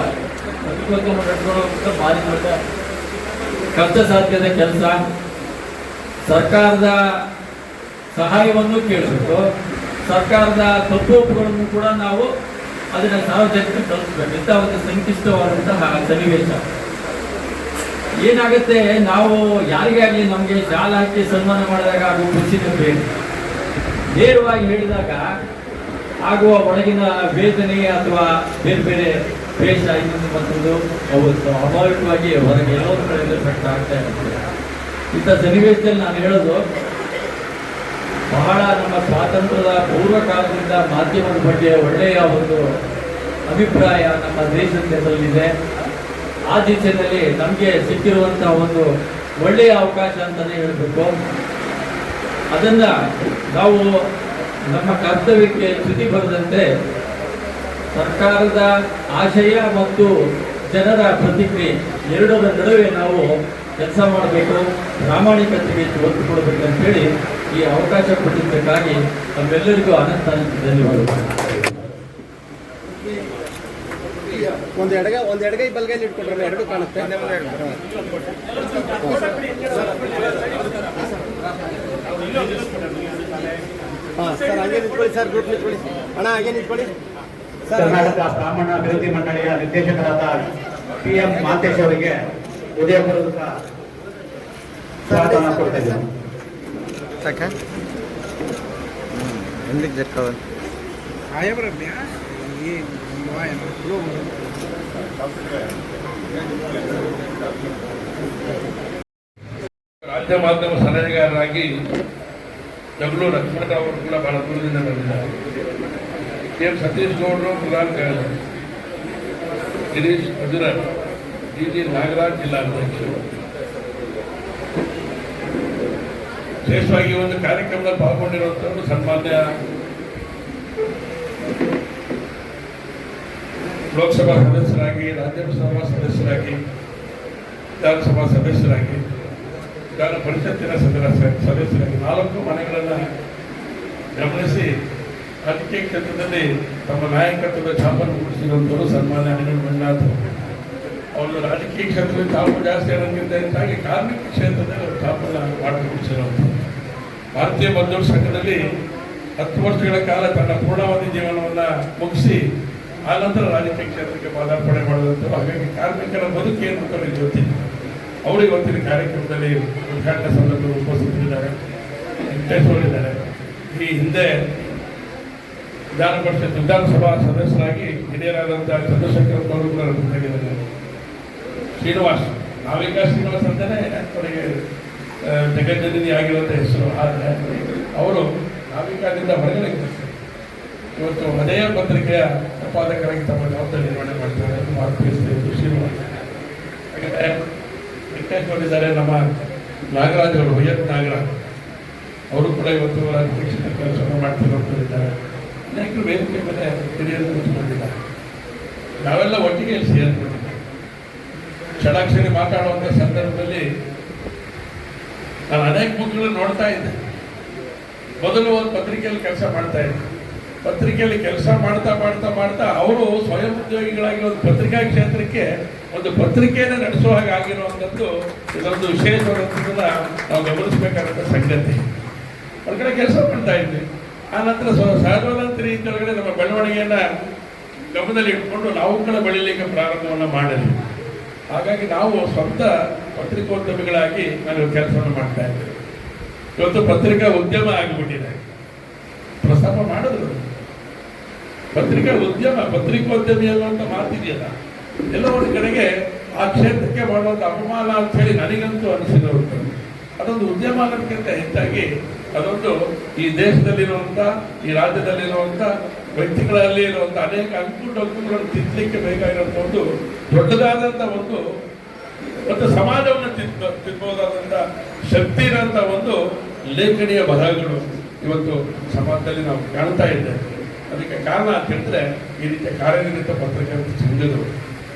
ಪತ್ರಿಕೋದ್ಯಮ ನಡ್ಕೊಳ್ಳೋಂಥ ಭಾರಿ ದೊಡ್ಡ ಕಷ್ಟ ಸಾಧ್ಯದ ಕೆಲಸ. ಸರ್ಕಾರದ ಸಹಾಯವನ್ನು ಕೇಳಬೇಕು, ಸರ್ಕಾರದ ತಪ್ಪೊಪ್ಪುಗಳನ್ನು ಕೂಡ ನಾವು ಅದನ್ನು ಸಾರ್ವಜನಿಕರಿಗೆ ತಲುಪಿಸಬೇಕು. ಇಂಥ ಒಂದು ಸಂಕೀರ್ಣವಾದಂತಹ ಸನ್ನಿವೇಶ ಏನಾಗುತ್ತೆ, ನಾವು ಯಾರಿಗಾಗಲಿ ನಮಗೆ ಶಾಲ ಹಾಕಿ ಸನ್ಮಾನ ಮಾಡಿದಾಗ ಆಗುವ ಖುಷಿನೇ ಬೇರೆ. ನೇರವಾಗಿ ಹೇಳಿದಾಗ ಆಗುವ ಒಳಗಿನ ವೇದನೆ ಅಥವಾ ಬೇರೆ ಬೇರೆ ದ್ವೇಷ ಇನ್ನೊಂದು ಮತ್ತೊಂದು ಅವತ್ತು ಅಭಾವಿಕವಾಗಿ ಹೊರಗೆ ಎಲ್ಲೋ ಕಡೆಯಿಂದ ವ್ಯಕ್ತ ಆಗ್ತಾ ಇರ್ತದೆ. ಇಂಥ ಸನ್ನಿವೇಶದಲ್ಲಿ ನಾನು ಹೇಳೋದು, ಬಹಳ ನಮ್ಮ ಸ್ವಾತಂತ್ರ್ಯದ ಪೂರ್ವ ಕಾಲದಿಂದ ಮಾಧ್ಯಮದ ಬಗ್ಗೆ ಒಳ್ಳೆಯ ಒಂದು ಅಭಿಪ್ರಾಯ ನಮ್ಮ ದೇಶದಲ್ಲಿದೆ. ಆ ದಿಶೆಯಲ್ಲಿ ನಮಗೆ ಸಿಕ್ಕಿರುವಂತಹ ಒಂದು ಒಳ್ಳೆಯ ಅವಕಾಶ ಅಂತಲೇ ಹೇಳಬೇಕು. ಅದನ್ನು ನಾವು ನಮ್ಮ ಕರ್ತವ್ಯಕ್ಕೆ ಚ್ಯುತಿ ಬರದಂತೆ ಸರ್ಕಾರದ ಆಶಯ ಮತ್ತು ಜನರ ಪ್ರತಿಕ್ರಿಯೆ ಎರಡರ ನಡುವೆ ನಾವು ಕೆಲಸ ಮಾಡಬೇಕು, ಪ್ರಾಮಾಣಿಕತೆಗೆ ಒತ್ತು ಕೊಡಬೇಕಂತೇಳಿ ಈ ಅವಕಾಶ ಕೊಟ್ಟಿದ್ದಕ್ಕಾಗಿ ನಮ್ಮೆಲ್ಲರಿಗೂ ಅನಂತ ಧನ್ಯವಾದಗಳು. ಒಂದು ಎಡಗೈ ಬಲಗೈಲಿ ಇಟ್ಕೊಂಡ್ರೆ ಎರಡು ಕಾಣುತ್ತೆ. ಸರ್ ಹಾಗೆ ನಿಂತ್ಕೊಳ್ಳಿ, ಸರ್ ಗ್ರೂಪ್ ನಿಂತ್ಕೊಳ್ಳಿ ಅಣ್ಣ, ಹಾಗೆ ನಿಂತ್ಕೊಳ್ಳಿ. ಕರ್ನಾಟಕ ಬ್ರಾಹ್ಮಣ ಅಭಿವೃದ್ಧಿ ಮಂಡಳಿಯ ನಿರ್ದೇಶಕರಾದ PM ಮಾಂತೇಶ್ ಅವರಿಗೆ ಉದಯಪುರದ ಸ್ವಾಗತ ಕೊಡ್ತಾ ಇದ್ದೇನೆ. ರಾಜ್ಯ ಮಾಧ್ಯಮ ಸಲಹೆಗಾರರಾಗಿ ಜಗಳೂರು ಲಕ್ಷ್ಮಣ ಅವರು ಕೂಡ ಬಹಳ ದೂರದಿಂದ ಬಂದಿದ್ದಾರೆ. KM ಸತೀಶ್ ಗೌಡರು, ಗುಲಾಲ್ ಗಿರೀಶ್ ಅಜುರ ಡಿ ನಾಗರಾಜ್ ಜಿಲ್ಲಾಧ್ಯಕ್ಷರು. ವಿಶೇಷವಾಗಿ ಒಂದು ಕಾರ್ಯಕ್ರಮದಲ್ಲಿ ಪಾಲ್ಗೊಂಡಿರುವಂತವರು ಸನ್ಮಾನ್ಯ ಲೋಕಸಭಾ ಸದಸ್ಯರಾಗಿ, ರಾಜ್ಯಸಭಾ ಸದಸ್ಯರಾಗಿ, ವಿಧಾನಸಭಾ ಸದಸ್ಯರಾಗಿ, ವಿಧಾನ ಪರಿಷತ್ತಿನ ಸದಸ್ಯರಾಗಿ 4 ಮನೆಗಳನ್ನು ಗಮನಿಸಿ ರಾಜಕೀಯ ಕ್ಷೇತ್ರದಲ್ಲಿ ತಮ್ಮ ನಾಯಕತ್ವದ ಛಾಪನ್ನು ಮೂಡಿಸಿರುವಂಥವರು ಸನ್ಮಾನ್ಯ ಅನಿಲ್ ಮಂಜುನಾಥ್. ಅವರು ರಾಜಕೀಯ ಕ್ಷೇತ್ರದಲ್ಲಿ ಛಾಪು ಜಾಸ್ತಿ ಅನ್ನೋದಕ್ಕಿಂತ ಹೆಚ್ಚಾಗಿ ಕಾರ್ಮಿಕ ಕ್ಷೇತ್ರದಲ್ಲಿ ಅವರು ಛಾಪನ್ನು ಮಾಡಿ ಮೂಡಿಸಿರುವಂಥದ್ದು. ಭಾರತೀಯ ಮಜ್ದೂರ್ ಸಂಘದಲ್ಲಿ 10 ವರ್ಷಗಳ ಕಾಲ ತನ್ನ ಪೂರ್ಣಾವಧಿ ಜೀವನವನ್ನು ಮುಗಿಸಿ ಆನಂತರ ರಾಜಕೀಯ ಕ್ಷೇತ್ರಕ್ಕೆ ಪದಾರ್ಪಣೆ ಮಾಡಿದಂಥವ್ರು. ಹಾಗಾಗಿ ಕಾರ್ಮಿಕರ ಬದುಕೇನು ಅಂತ ಅವರಿಗೆ ಗೊತ್ತಿತ್ತು. ಅವರು ಇವತ್ತಿನ ಕಾರ್ಯಕ್ರಮದಲ್ಲಿ ಉದ್ಘಾಟನಾ ಸಂದರ್ಭದಲ್ಲಿ ಉಪಸ್ಥಿತರಿದ್ದಾರೆ, ವೆಂಕಟೇಶ್ವರಿದ್ದಾರೆ. ಈ ಹಿಂದೆ ವಿಧಾನಸಭಾ ಸದಸ್ಯರಾಗಿ ಹಿರಿಯರಾದಂಥ ಚಂದ್ರಶೇಖರ್ ಅವರು ಕೂಡ ಆಗಿದ್ದಾರೆ. ಶ್ರೀನಿವಾಸ್, ನಾವೀಗ ಶ್ರೀನಿವಾಸ್ ಅಂತಲೇ ಅವರಿಗೆ ಜಗಜ್ಜನನಿ ಆಗಿರುವಂಥ ಹೆಸರು. ಆದರೆ ಅವರು ನಾವಿಕಾದಿಂದ ಹೊರಗಡೆ ಇವತ್ತು ಅದೇ ಪತ್ರಿಕೆಯ ಸಂಪಾದಕರಾಗಿ ತಮ್ಮ ಜವಾಬ್ದಾರಿ ನಿರ್ವಹಣೆ ಮಾಡ್ತಾರೆ. ಶ್ರೀನಿವಾಸ್ ಹಾಗೆ ವೆಂಕಟೇಶ್ವರಿದ್ದಾರೆ. ನಮ್ಮ ನಾಗರಾಜ್ ಅವರು, ವೈಎಸ್ ನಾಗರಾಜ್ ಅವರು ಕೂಡ ಇವತ್ತು ರಾಜಕೀಯ ಕೆಲಸವನ್ನು ಮಾಡ್ತಿರೋರಿದ್ದಾರೆ. ಅನೇಕರು ವೇದಿಕೆ ಮೇಲೆ ಹಿರಿಯರು ಕೂತ್ಕೊಂಡಿದ್ದಾರೆ. ನಾವೆಲ್ಲ ಒಟ್ಟಿಗೆ ಸೇರಿಕೊಂಡಿದ್ದೇವೆ. ಷಡಾಕ್ಷರಿ ಮಾತಾಡುವಂಥ ಸಂದರ್ಭದಲ್ಲಿ ನಾನು ಅನೇಕ ಮುಖಗಳನ್ನು ನೋಡ್ತಾ ಇದ್ದೆ. ಮೊದಲು ಒಂದು ಪತ್ರಿಕೆಯಲ್ಲಿ ಕೆಲಸ ಮಾಡ್ತಾ ಇದ್ದೆ. ಪತ್ರಿಕೆಯಲ್ಲಿ ಕೆಲಸ ಮಾಡ್ತಾ ಮಾಡ್ತಾ ಮಾಡ್ತಾ ಅವರು ಸ್ವಯಂ ಉದ್ಯೋಗಿಗಳಾಗಿ ಒಂದು ಪತ್ರಿಕಾ ಕ್ಷೇತ್ರಕ್ಕೆ ಒಂದು ಪತ್ರಿಕೆಯನ್ನು ನಡೆಸುವ ಹಾಗೆ ಆಗಿರುವಂಥದ್ದು ಇದೊಂದು ವಿಶೇಷವಾದಂಥದ್ದನ್ನ ನಾವು ಗಮನಿಸಬೇಕಾದಂಥ ಸಂಗತಿ. ಹೊರಗಡೆ ಕೆಲಸ ಮಾಡ್ತಾ ಇದ್ವಿ. ಆ ನಂತರ ಸಹಜವಾದಂಥ ರೀತಿಯೊಳಗಡೆ ನಮ್ಮ ಬೆಳವಣಿಗೆಯನ್ನು ಗಮನದಲ್ಲಿ ಇಟ್ಕೊಂಡು ನಾವು ಕೂಡ ಬೆಳೀಲಿಕ್ಕೆ ಪ್ರಾರಂಭವನ್ನು ಮಾಡಿದ್ವಿ. ಹಾಗಾಗಿ ನಾವು ಸ್ವಂತ ಪತ್ರಿಕೋದ್ಯಮಿಗಳಾಗಿ ನಾವು ಕೆಲಸವನ್ನು ಮಾಡ್ತಾ ಇದ್ದೇವೆ. ಇವತ್ತು ಪತ್ರಿಕಾ ಉದ್ಯಮ ಆಗಿಬಿಟ್ಟಿದೆ. ಪ್ರಸ್ತಾಪ ಮಾಡಿದ್ರು ಪತ್ರಿಕಾ ಉದ್ಯಮ, ಪತ್ರಿಕೋದ್ಯಮಿ ಅನ್ನುವಂಥ ಮಾತಿದೆಯಲ್ಲ, ಎಲ್ಲ ಒಂದು ಕಡೆಗೆ ಆ ಕ್ಷೇತ್ರಕ್ಕೆ ಮಾಡುವಂಥ ಅಪಮಾನ ಅಂತ ಹೇಳಿ ನನಗಂತೂ ಅನಿಸಿದವರು. ಅದೊಂದು ಉದ್ಯಮ ಅನ್ನೋದಕ್ಕಿಂತ ಹೆಚ್ಚಾಗಿ ಅದೊಂದು ಈ ದೇಶದಲ್ಲಿರುವಂಥ, ಈ ರಾಜ್ಯದಲ್ಲಿರುವಂಥ ವ್ಯಕ್ತಿಗಳಲ್ಲಿ ಇರುವಂಥ ಅನೇಕ ಅಂಕುಡೊಂಕುಗಳನ್ನು ತಿದ್ದಲಿಕ್ಕೆ ಬೇಕಾಗಿರುವಂಥ ಒಂದು ದೊಡ್ಡದಾದಂಥ ಒಂದು ಸಮಾಜವನ್ನು ತಿದ್ದಬಹುದಾದಂಥ ಶಕ್ತಿ ಇರೋಂಥ ಒಂದು ಲೇಖನಿಯ ಬರಹಗಳು ಇವತ್ತು ಸಮಾಜದಲ್ಲಿ ನಾವು ಕಾಣ್ತಾ ಇದ್ದೇವೆ. ಅದಕ್ಕೆ ಕಾರಣ ಅಂತ ಹೇಳಿದ್ರೆ ಈ ರೀತಿಯ ಕಾರ್ಯನಿರತ ಪತ್ರಕರ್ತ ಸಂಘಗಳು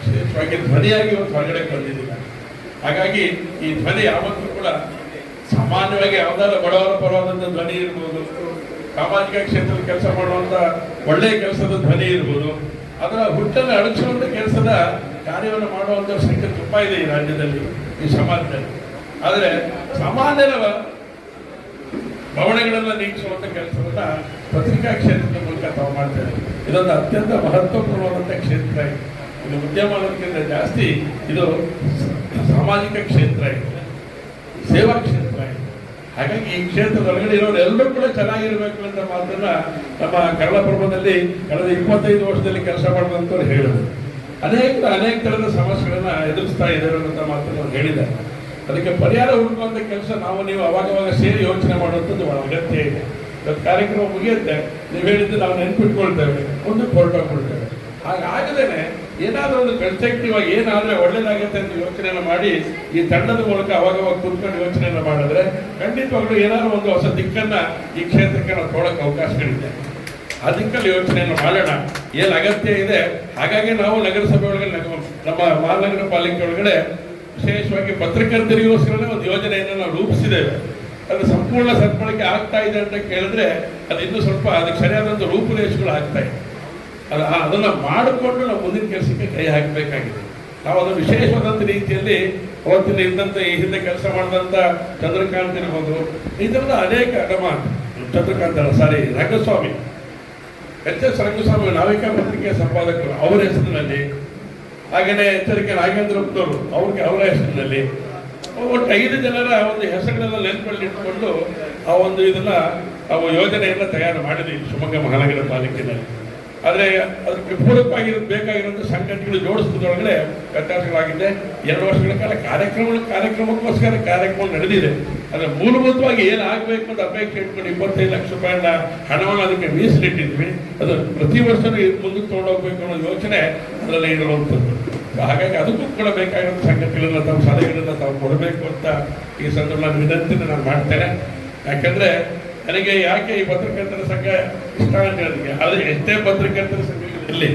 ವಿಶೇಷವಾಗಿ ಧ್ವನಿಯಾಗಿ ಇವತ್ತು ಹೊರಗಡೆ ಬಂದಿದ್ದಿಲ್ಲ. ಹಾಗಾಗಿ ಈ ಧ್ವನಿ ಯಾವತ್ತೂ ಕೂಡ ಸಾಮಾನ್ಯವಾಗಿ ಯಾವ್ದಾರ ಬಡವರ ಪರವಾದಂಥ ಧ್ವನಿ ಇರ್ಬೋದು, ಸಾಮಾಜಿಕ ಕ್ಷೇತ್ರದಲ್ಲಿ ಕೆಲಸ ಮಾಡುವಂಥ ಒಳ್ಳೆಯ ಕೆಲಸದ ಧ್ವನಿ ಇರ್ಬೋದು, ಅದರ ಹುಟ್ಟನ್ನು ಅಡಗಿಸುವಂಥ ಕೆಲಸದ ಕಾರ್ಯವನ್ನು ಮಾಡುವಂಥ ಸಂಖ್ಯೆ ತುಂಬ ಇದೆ ಈ ರಾಜ್ಯದಲ್ಲಿ, ಈ ಸಮಾಜದಲ್ಲಿ. ಆದರೆ ಸಾಮಾನ್ಯರ ಭಾವನೆಗಳನ್ನು ನೀಗಿಸುವಂಥ ಕೆಲಸವನ್ನ ಪತ್ರಿಕಾ ಕ್ಷೇತ್ರದ ಮೂಲಕ ತಾವು ಮಾಡ್ತಾರೆ. ಇದೊಂದು ಅತ್ಯಂತ ಮಹತ್ವಪೂರ್ಣವಾದಂಥ ಕ್ಷೇತ್ರ ಇದೆ. ಇದು ಉದ್ಯಮ ಅನ್ನೋದಕ್ಕಿಂತ ಜಾಸ್ತಿ ಇದು ಸಾಮಾಜಿಕ ಕ್ಷೇತ್ರ ಇದೆ, ಸೇವಾ ಕ್ಷೇತ್ರ ಇದೆ. ಹಾಗಾಗಿ ಈ ಕ್ಷೇತ್ರದೊಳಗಡೆ ಇರೋರು ಎಲ್ಲರೂ ಕೂಡ ಚೆನ್ನಾಗಿರ್ಬೇಕು ಅಂತ ಮಾತನ್ನ ನಮ್ಮ ಕನ್ನಡಪ್ರಭದಲ್ಲಿ ಕಳೆದ 25 ವರ್ಷದಲ್ಲಿ ಕೆಲಸ ಮಾಡಿದಂಥವ್ರು ಹೇಳಿದ್ರು. ಅನೇಕ ಥರದ ಸಮಸ್ಯೆಗಳನ್ನ ಎದುರಿಸ್ತಾ ಇದ್ದಾರೆ ಅಂತ ಮಾತನ್ನು ಹೇಳಿದ್ದಾರೆ. ಅದಕ್ಕೆ ಪರಿಹಾರ ಹುಡುಕುವಂಥ ಕೆಲಸ ನಾವು ನೀವು ಅವಾಗವಾಗ ಸೇರಿ ಯೋಚನೆ ಮಾಡುವಂಥದ್ದು ಬಹಳ ಅಗತ್ಯ ಇದೆ. ಇವತ್ತು ಕಾರ್ಯಕ್ರಮ ಮುಗಿಯುತ್ತೆ, ನೀವು ಹೇಳಿದ್ದು ನಾವು ನೆನ್ಪಿಟ್ಕೊಳ್ತೇವೆ, ಮುಂದಕ್ಕೆ ಹೊರಟೋಗ್ಕೊಳ್ತೇವೆ. ಹಾಗಾಗದೇನೆ ಏನಾದರೂ ಒಂದು ಕನ್ಸ್ಟ್ರಕ್ಟಿವ್ ಆಗಿ ಏನಾದರೆ ಒಳ್ಳೇದಾಗುತ್ತೆ ಅಂತ ಯೋಚನೆಯನ್ನು ಮಾಡಿ ಈ ತಂಡದ ಮೂಲಕ ಅವಾಗವಾಗ ಕೂತ್ಕೊಂಡು ಯೋಚನೆಯನ್ನು ಮಾಡಿದ್ರೆ ಖಂಡಿತವಾಗ್ಲೂ ಏನಾದರೂ ಒಂದು ಹೊಸ ದಿಕ್ಕನ್ನು ಈ ಕ್ಷೇತ್ರಕ್ಕೆ ನಾವು ಕೊಡೋಕ್ಕೆ ಅವಕಾಶಗಳಿದೆ. ಆ ದಿಕ್ಕಲ್ಲಿ ಯೋಚನೆಯನ್ನು ಮಾಡೋಣ, ಏನು ಅಗತ್ಯ ಇದೆ. ಹಾಗಾಗಿ ನಾವು ನಗರಸಭೆ ಒಳಗಡೆ ನಮ್ಮ ಮಹಾನಗರ ಪಾಲಿಕೆ ಒಳಗಡೆ ವಿಶೇಷವಾಗಿ ಪತ್ರಕರ್ತರಿಗೋಸ್ಕರನೇ ಒಂದು ಯೋಜನೆಯನ್ನು ನಾವು ರೂಪಿಸಿದ್ದೇವೆ. ಅದು ಸಂಪೂರ್ಣ ಸದ್ಬಳಕೆ ಆಗ್ತಾ ಇದೆ ಅಂತ ಕೇಳಿದ್ರೆ ಅದು ಇನ್ನೂ ಸ್ವಲ್ಪ ಅದಕ್ಕೆ ಸರಿಯಾದಂಥ ರೂಪುರೇಷೆಗಳು ಆಗ್ತಾ ಇದೆ. ಅದನ್ನು ಮಾಡಿಕೊಂಡು ನಾವು ಮುಂದಿನ ಕೆಲಸಕ್ಕೆ ಕೈ ಹಾಕಬೇಕಾಗಿದೆ. ನಾವು ಅದನ್ನು ವಿಶೇಷವಾದಂಥ ರೀತಿಯಲ್ಲಿ ಅವತ್ತಿನ ಇದ್ದಂಥ ಈ ಹಿಂದೆ ಕೆಲಸ ಮಾಡಿದಂಥ ಚಂದ್ರಕಾಂತ್ ಇರ್ಬೋದು, ಇದೆಲ್ಲ ಅನೇಕ ರಂಗಸ್ವಾಮಿ, ಎಚ್.ಎಸ್. ರಂಗಸ್ವಾಮಿ ನಾವಿಕಾ ಪತ್ರಿಕೆಯ ಸಂಪಾದಕರು, ಅವರ ಹೆಸರಿನಲ್ಲಿ, ಹಾಗೆಯೇ ಎಚ್ಚರಿಕೆ ನಾಗೇಂದ್ರಪ್ಪನವರು ಅವರ ಹೆಸರಿನಲ್ಲಿ, ಒಟ್ಟು 5 ಜನರ ಒಂದು ಹೆಸರುಗಳೆಲ್ಲ ನೆನಪಲ್ಲಿ ಇಟ್ಕೊಂಡು ಆ ಒಂದು ಯೋಜನೆಯನ್ನು ತಯಾರು ಮಾಡಿದ್ವಿ ಶಿವಮೊಗ್ಗ ಮಹಾನಗರ ಪಾಲಿಕೆಯಲ್ಲಿ. ಆದರೆ ಅದಕ್ಕೆ ಬೇಕಾಗಿರೋದು ಸಂಘಟನೆಗಳು ಜೋಡಿಸೋದ್ರೊಳಗಡೆ ವ್ಯತ್ಯಾಸಗಳಾಗಿದೆ. 2 ವರ್ಷಗಳ ಕಾಲ ಕಾರ್ಯಕ್ರಮಕ್ಕೋಸ್ಕರ ಕಾರ್ಯಕ್ರಮ ನಡೆದಿದೆ. ಆದರೆ ಮೂಲಭೂತವಾಗಿ ಏನಾಗಬೇಕು ಅಂತ ಅಪೇಕ್ಷೆ ಇಟ್ಕೊಂಡು 25 ಲಕ್ಷ ರೂಪಾಯಿನ ಹಣವನ್ನು ಅದಕ್ಕೆ ಮೀಸಲಿಟ್ಟಿದ್ವಿ. ಅದು ಪ್ರತಿ ವರ್ಷನೂ ಮುಂದಕ್ಕೆ ತೊಗೊಂಡೋಗ್ಬೇಕು ಅನ್ನೋ ಯೋಚನೆ ಅದರಲ್ಲಿ ಇರುವಂಥದ್ದು. ಹಾಗಾಗಿ ಅದಕ್ಕೂ ಕೂಡ ಬೇಕಾಗಿರೋ ಸಂಗತಿಗಳನ್ನ ತಾವು ಸಲಹೆಗಳನ್ನ ತಾವು ಕೊಡಬೇಕು ಅಂತ ಈ ಸಂದರ್ಭ ವಿನಂತಿನ ನಾನು ಮಾಡ್ತೇನೆ. ಯಾಕಂದ್ರೆ ನನಗೆ ಯಾಕೆ ಈ ಪತ್ರಕರ್ತರ ಸಂಘ ಇಷ್ಟ ಅಂತ ಹೇಳಿದ್ರೆ, ಆದರೆ ಎಷ್ಟೇ ಪತ್ರಕರ್ತರ ಸಂಘಗಳಲ್ಲಿ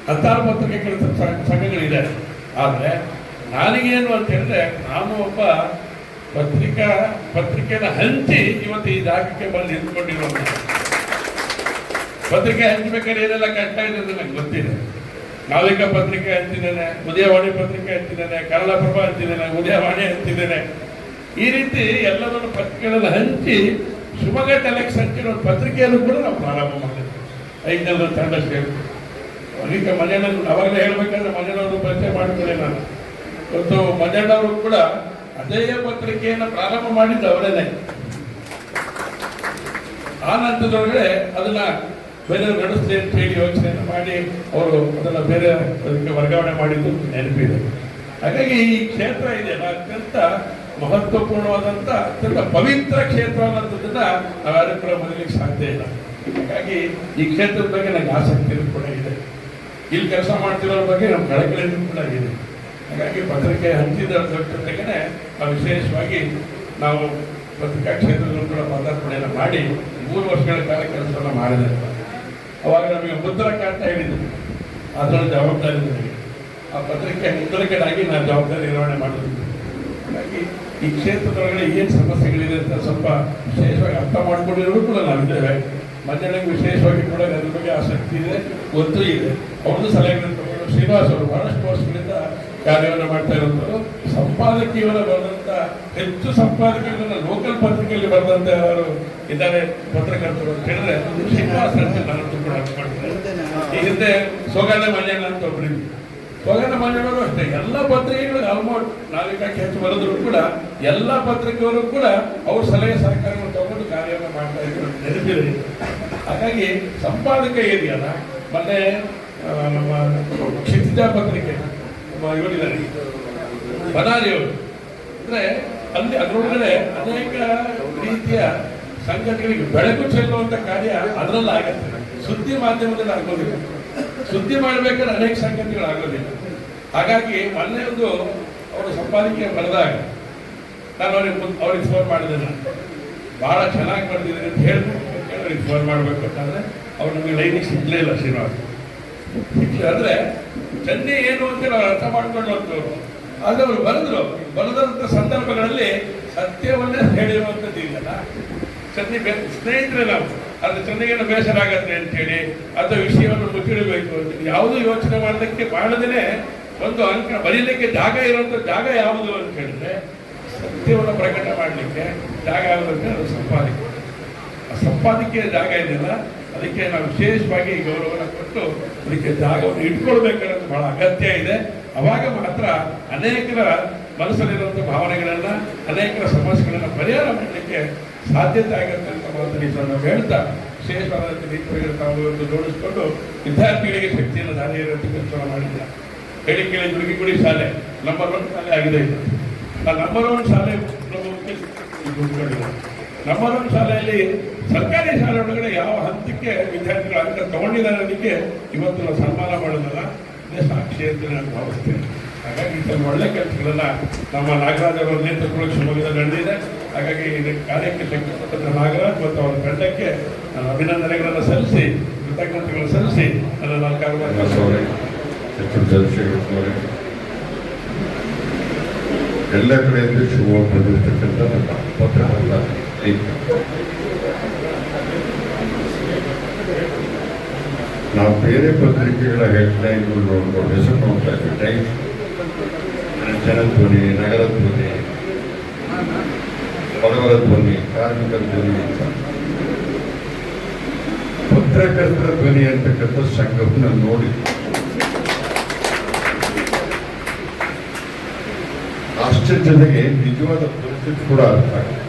ಹತ್ತಾರು ಪತ್ರಿಕೆಗಳ ಸಂಘಗಳಿದೆ. ಆದರೆ ನನಗೇನು ಅಂತ ಹೇಳಿದ್ರೆ, ನಾನು ಒಬ್ಬ ಪತ್ರಿಕೆನ ಹಂಚಿ ಇವತ್ತು ಈ ಜಾಗಕ್ಕೆ ಬಂದು ನಿಂತ್ಕೊಂಡಿರುವಂತ. ಪತ್ರಿಕೆ ಹಂಚಬೇಕಾದ್ರೆ ಏನೆಲ್ಲ ಕಷ್ಟ ಇದೆ ಅಂತ ನಂಗೆ ಗೊತ್ತಿದೆ. ನಾವಿಕ ಪತ್ರಿಕೆ ಹಂಚಿದ್ದೇನೆ, ಉದಯವಾಣಿ ಪತ್ರಿಕೆ ಹಂಚಿದ್ದೇನೆ, ಕನ್ನಡಪ್ರಭ ಹಂಚಿದ್ದೇನೆ, ಉದಯವಾಣಿ ಹಂಚಿದ್ದೇನೆ. ಈ ರೀತಿ ಎಲ್ಲರನ್ನು ಪತ್ರಿಕೆಗಳನ್ನು ಹಂಚಿ ಶಿವಮೊಗ್ಗ ಟೆಲೆಕ್ಸ್ ಹಂಚಿನ ಒಂದು ಪತ್ರಿಕೆಯನ್ನು ಕೂಡ ನಾವು ಪ್ರಾರಂಭ ಮಾಡಿದ್ವಿ. 5 ಜನರ ತಂಡ ಸೇರಿ. ಅದೀಗ ಮಂಜಣ್ಣವರು ಅವಾಗಲೇ ಹೇಳ್ಬೇಕಾದ್ರೆ ಮಂಜಣ್ಣವರು ಪರಿಚಯ ಮಾಡಿಕೊಂಡೆ ನಾನು. ಇವತ್ತು ಮಂಜಣ್ಣವರು ಕೂಡ ಅದೇ ಪತ್ರಿಕೆಯನ್ನು ಪ್ರಾರಂಭ ಮಾಡಿದ್ದು ಅವರೇನೆ. ಆ ನಂತರದೊಳಗಡೆ ಅದನ್ನ ಬೇರೆ ನಡೆಸಲಿ ಅಂತ ಹೇಳಿ ಯೋಚನೆಯನ್ನು ಮಾಡಿ ಅವರು ಅದನ್ನ ಬೇರೆ ಅದಕ್ಕೆ ವರ್ಗಾವಣೆ ಮಾಡಿದ್ದು ನೆನಪಿದೆ. ಹಾಗಾಗಿ ಈ ಕ್ಷೇತ್ರ ಇದೆಯಲ್ಲ, ಅತ್ಯಂತ ಮಹತ್ವಪೂರ್ಣವಾದಂಥ ಅತ್ಯಂತ ಪವಿತ್ರ ಕ್ಷೇತ್ರ ಅನ್ನೋದನ್ನ ನಾವ್ಯಾರು ಕೂಡ ಮರೀಲಿಕ್ಕೆ ಸಾಧ್ಯ ಇಲ್ಲ. ಹಾಗಾಗಿ ಈ ಕ್ಷೇತ್ರದ ಬಗ್ಗೆ ನನಗೆ ಆಸಕ್ತಿ ಕೂಡ ಇದೆ. ಇಲ್ಲಿ ಕೆಲಸ ಮಾಡ್ತಿರೋರ ಬಗ್ಗೆ ನಮ್ಮ ಕಳಕಳಿನೂ ಕೂಡ ಇದೆ. ಹಾಗಾಗಿ ಪತ್ರಿಕೆ ಹಂಚಿದ ಜೊತೆಗೆ ನಾವು ವಿಶೇಷವಾಗಿ ನಾವು ಪತ್ರಿಕಾ ಕ್ಷೇತ್ರದಲ್ಲೂ ಕೂಡ ಪದಾರ್ಪಣೆಯನ್ನು ಮಾಡಿ 3 ವರ್ಷಗಳ ಕಾಲ ಕೆಲಸವನ್ನು ಮಾಡಿದೆ. ಅವಾಗ ನಮಗೆ ಮುದ್ರಕ ಅಂತ ಹೇಳಿದ್ರು, ಅದರ ಜವಾಬ್ದಾರಿ ನನಗೆ. ಆ ಪತ್ರಿಕೆ ಮುದ್ರಕನಾಗಿ ನಾನು ಜವಾಬ್ದಾರಿ ನಿರ್ವಹಣೆ ಮಾಡಿದ್ದೆ. ಹಾಗಾಗಿ ಈ ಕ್ಷೇತ್ರದೊಳಗಡೆ ಏನು ಸಮಸ್ಯೆಗಳಿದೆ ಅಂತ ಸ್ವಲ್ಪ ವಿಶೇಷವಾಗಿ ಅರ್ಥ ಮಾಡ್ಕೊಂಡಿರೋರು ಕೂಡ ನಾವಿದ್ದೇವೆ. ಮಂಜಣ್ಣಗೆ ವಿಶೇಷವಾಗಿ ಕೂಡ ಅದ್ರ ಬಗ್ಗೆ ಆಸಕ್ತಿ ಇದೆ, ಗೊತ್ತು ಇದೆ. ಅವ್ರದ್ದು ಸಲಹೆಗಳನ್ನು ತಗೊಂಡು ಶ್ರೀನಿವಾಸ್ ಅವರು ಬಹಳಷ್ಟು ವರ್ಷಗಳಿಂದ ಕಾರ್ಯವನ್ನು ಮಾಡ್ತಾ ಇರೋದು. ಸಂಪಾದಕೀಯವನ್ನು ಬರೆದಂತ ಹೆಚ್ಚು ಸಂಪಾದಕರನ್ನ ಲೋಕಲ್ ಪತ್ರಿಕೆಯಲ್ಲಿ ಬರೆದಂತ ಯಾರು ಇದ್ದಾರೆ ಪತ್ರಕರ್ತರು ಅಂತ ಹೇಳಿದ್ರೆ ಶ್ರೀನಿವಾಸ್ ಅಂತ ನಾನಂತೂ ಕೂಡ ಅನ್ಕೊಂಡಿದ್ದೇನೆ. ಈ ಹಿಂದೆ ಸೋಗಾನ ಮಂಜಣ್ಣ ಅಂತ ಒಬ್ಬರಿದ್ರು. ಸೋಗಾನ ಮಂಜಣ್ಣವರು ಅಷ್ಟೇ ಎಲ್ಲ ಪತ್ರಿಕೆಗಳು ಆಲ್ಮೋಸ್ಟ್ ನಾಲ್ಕಕ್ಕೆ ಹೆಚ್ಚು ಬರೆದ್ರು ಕೂಡ ಎಲ್ಲ ಪತ್ರಿಕೆಯವರು ಕೂಡ ಅವ್ರ ಸಲಹೆ ಸಹಕಾರವನ್ನು ತಗೊಂಡು ಕಾರ್ಯವನ್ನು ಮಾಡ್ತಾ ಇದ್ರು ನೆನಪಿದೆ. ಹಾಗಾಗಿ ಸಂಪಾದಕ ಇದೆಯಲ್ಲ, ಮೊನ್ನೆ ನಮ್ಮ ಕ್ಷಿತಿಜ ಪತ್ರಿಕೆ ಇವರಿದ್ದಾರೆ ಬನಾರಿಯವರು, ಅಂದ್ರೆ ಅಲ್ಲಿ ಅದರೊಳಗಡೆ ಅನೇಕ ರೀತಿಯ ಸಂಗತಿಗಳಿಗೆ ಬೆಳಕು ಚೆಲ್ಲುವಂತ ಕಾರ್ಯ ಅದರಲ್ಲಿ ಆಗತ್ತೆ. ಸುದ್ದಿ ಮಾಧ್ಯಮದಲ್ಲಿ ಆಗೋದಿಲ್ಲ. ಸುದ್ದಿ ಮಾಡಬೇಕಾದ್ರೆ ಅನೇಕ ಸಂಗತಿಗಳು ಆಗೋದಿಲ್ಲ. ಹಾಗಾಗಿ ಮೊನ್ನೆ ಒಂದು ಅವರು ಸಂಪಾದಕೀಯ ಬರೆದಾಗ ನಾನು ಅವ್ರಿಗೆ ಫೋನ್ ಮಾಡಿದೆ. ನಾನು ಬಹಳ ಚೆನ್ನಾಗಿ ಬರೆದಿದ್ದೀನಿ ಅಂತ ಹೇಳ್ಬೇಕು ಅವ್ರಿಗೆ ಫೋನ್ ಮಾಡ್ಬೇಕು ಅಂತಂದ್ರೆ ಅವ್ರು ನಮಗೆ ಲೈನಿಗೆ ಸಿಗ್ಲೇ ಇಲ್ಲ. ಶ್ರೀನಿವಾಸ್ ಅಂದ್ರೆ ಚನ್ನಿ ಏನು ಅಂತ ಅವ್ರು ಅರ್ಥ ಮಾಡ್ಕೊಂಡು ಹೋಗ್ತವ್ರು. ಆದ್ರೆ ಅವ್ರು ಬರೆದಂತ ಸಂದರ್ಭಗಳಲ್ಲಿ ಸತ್ಯವನ್ನೇ ಹೇಳಿರುವಂಥದ್ದು ಇದೆಯಲ್ಲ, ಚನ್ನಿ ಸ್ನೇಹಿತರೆ ನಾವು ಅದು ಚೆನ್ನಿಗೇನು ಬೇಸರ ಆಗತ್ತೆ ಅಂತ ಹೇಳಿ ಅಥವಾ ವಿಷಯವನ್ನು ಮುಚ್ಚಿಡಬೇಕು ಅಂತ ಯಾವುದು ಯೋಚನೆ ಮಾಡದೇನೆ ಒಂದು ಅಂಕ ಬರೀಲಿಕ್ಕೆ ಜಾಗ ಇರುವಂತ ಜಾಗ ಯಾವುದು ಅಂತ ಹೇಳಿದ್ರೆ ಸತ್ಯವನ್ನು ಪ್ರಕಟ ಮಾಡಲಿಕ್ಕೆ ಜಾಗ ಯಾವುದು ಅಂದ್ರೆ ಅದು ಸಂಪಾದಕೀಯ. ಆ ಸಂಪಾದಕೀಯ ಜಾಗ ಇದೆಯಲ್ಲ, ಅದಕ್ಕೆ ನಾವು ವಿಶೇಷವಾಗಿ ಗೌರವವನ್ನು ಕೊಟ್ಟು ಅದಕ್ಕೆ ಜಾಗವನ್ನು ಇಟ್ಕೊಳ್ಬೇಕನ್ನೋದು ಬಹಳ ಅಗತ್ಯ ಇದೆ. ಅವಾಗ ಮಾತ್ರ ಅನೇಕರ ಮನಸ್ಸಲ್ಲಿರುವಂಥ ಭಾವನೆಗಳನ್ನ, ಅನೇಕರ ಸಮಸ್ಯೆಗಳನ್ನ ಪರಿಹಾರ ಮಾಡಲಿಕ್ಕೆ ಸಾಧ್ಯತೆ ಆಗುತ್ತೆ ಅಂತ ಮಾತನ್ನು ನಾವು ಹೇಳ್ತಾ ವಿಶೇಷವಾದ ರೀತಿಯಲ್ಲಿ ತಾವು ಇವತ್ತು ಜೋಡಿಸಿಕೊಂಡು ವಿದ್ಯಾರ್ಥಿಗಳಿಗೆ ಶಕ್ತಿಯನ್ನು ದಾರಿ ಇರುವಂಥ ಕೆಲಸ ಮಾಡಿಲ್ಲ. ಹೇಳಿ ಕೇಳಿ ದುರ್ಗಿಗುಡಿ ಶಾಲೆ ನಂಬರ್ 1 ಶಾಲೆ ಆಗಿದೆ. ಇದು ಆ ನಂಬರ್ 1 ಶಾಲೆ ನಂಬರ್ 1 ಶಾಲೆಯಲ್ಲಿ ಸರ್ಕಾರಿ ಶಾಲೆ ಒಳಗಡೆ ಯಾವ ಹಂತಕ್ಕೆ ವಿದ್ಯಾರ್ಥಿಗಳು ಅಂಕ ತಗೊಂಡಿದ್ದಾರೆ ಅದಕ್ಕೆ ಇವತ್ತು ನಾವು ಸನ್ಮಾನ ಮಾಡೋದಲ್ಲ, ಇದೇ ಸಾಕ್ಷಿ ಅಂತ ನಾನು ಭಾವಿಸ್ತೇನೆ. ಹಾಗಾಗಿ ಸ್ವಲ್ಪ ಒಳ್ಳೆ ಕೆಲಸಗಳನ್ನ ನಮ್ಮ ನಾಗರಾಜ್ ಅವರ ನೇತೃತ್ವದಲ್ಲಿ ಶಿವಮೊಗ್ಗದಲ್ಲಿ ನಡೆದಿದೆ. ಹಾಗಾಗಿ ಇದಕ್ಕೆ ಕಾರ್ಯಕ್ಕೆ ಶಕ್ತಿಪಟ್ಟ ನಾಗರಾಜ್ ಮತ್ತು ಅವರ ತಂಡಕ್ಕೆ ನಾನು ಅಭಿನಂದನೆಗಳನ್ನು ಸಲ್ಲಿಸಿ ಕೃತಜ್ಞತೆಗಳನ್ನು ಸಲ್ಲಿಸಿ ನನ್ನ ಎಲ್ಲ ಕಡೆಯಿಂದ ಶಿವಮೊಗ್ಗ ಬಂದಿರತಕ್ಕಂಥ ನಮ್ಮ ಪತ್ರಕರ್ತ ನಾವು ಬೇರೆ ಪತ್ರಿಕೆಗಳ ಹೆಡ್ಲೈನ್ ನೋಡ್ಕೊಂಡು ಹೆಸರು ನೋಡ್ತಾ ಇದ್ವಿ. ಟೈಮ್ಸ್, ಜನಧ್ವನಿ, ನಗರ ಧ್ವನಿ, ಬಡವರ ಧ್ವನಿ, ಕಾರ್ಮಿಕರ ಧ್ವನಿ ಅಂತ ಪತ್ರಕರ್ತರ ಧ್ವನಿ ಅಂತಕ್ಕಂಥ ಸಂಘವನ್ನು ನೋಡಿ ಆಶ್ಚರ್ಯತೆಗೆ ನಿಜವಾದ ಪರಿಸ್ಥಿತಿ ಕೂಡ ಅರ್ಥ ಆಗುತ್ತೆ.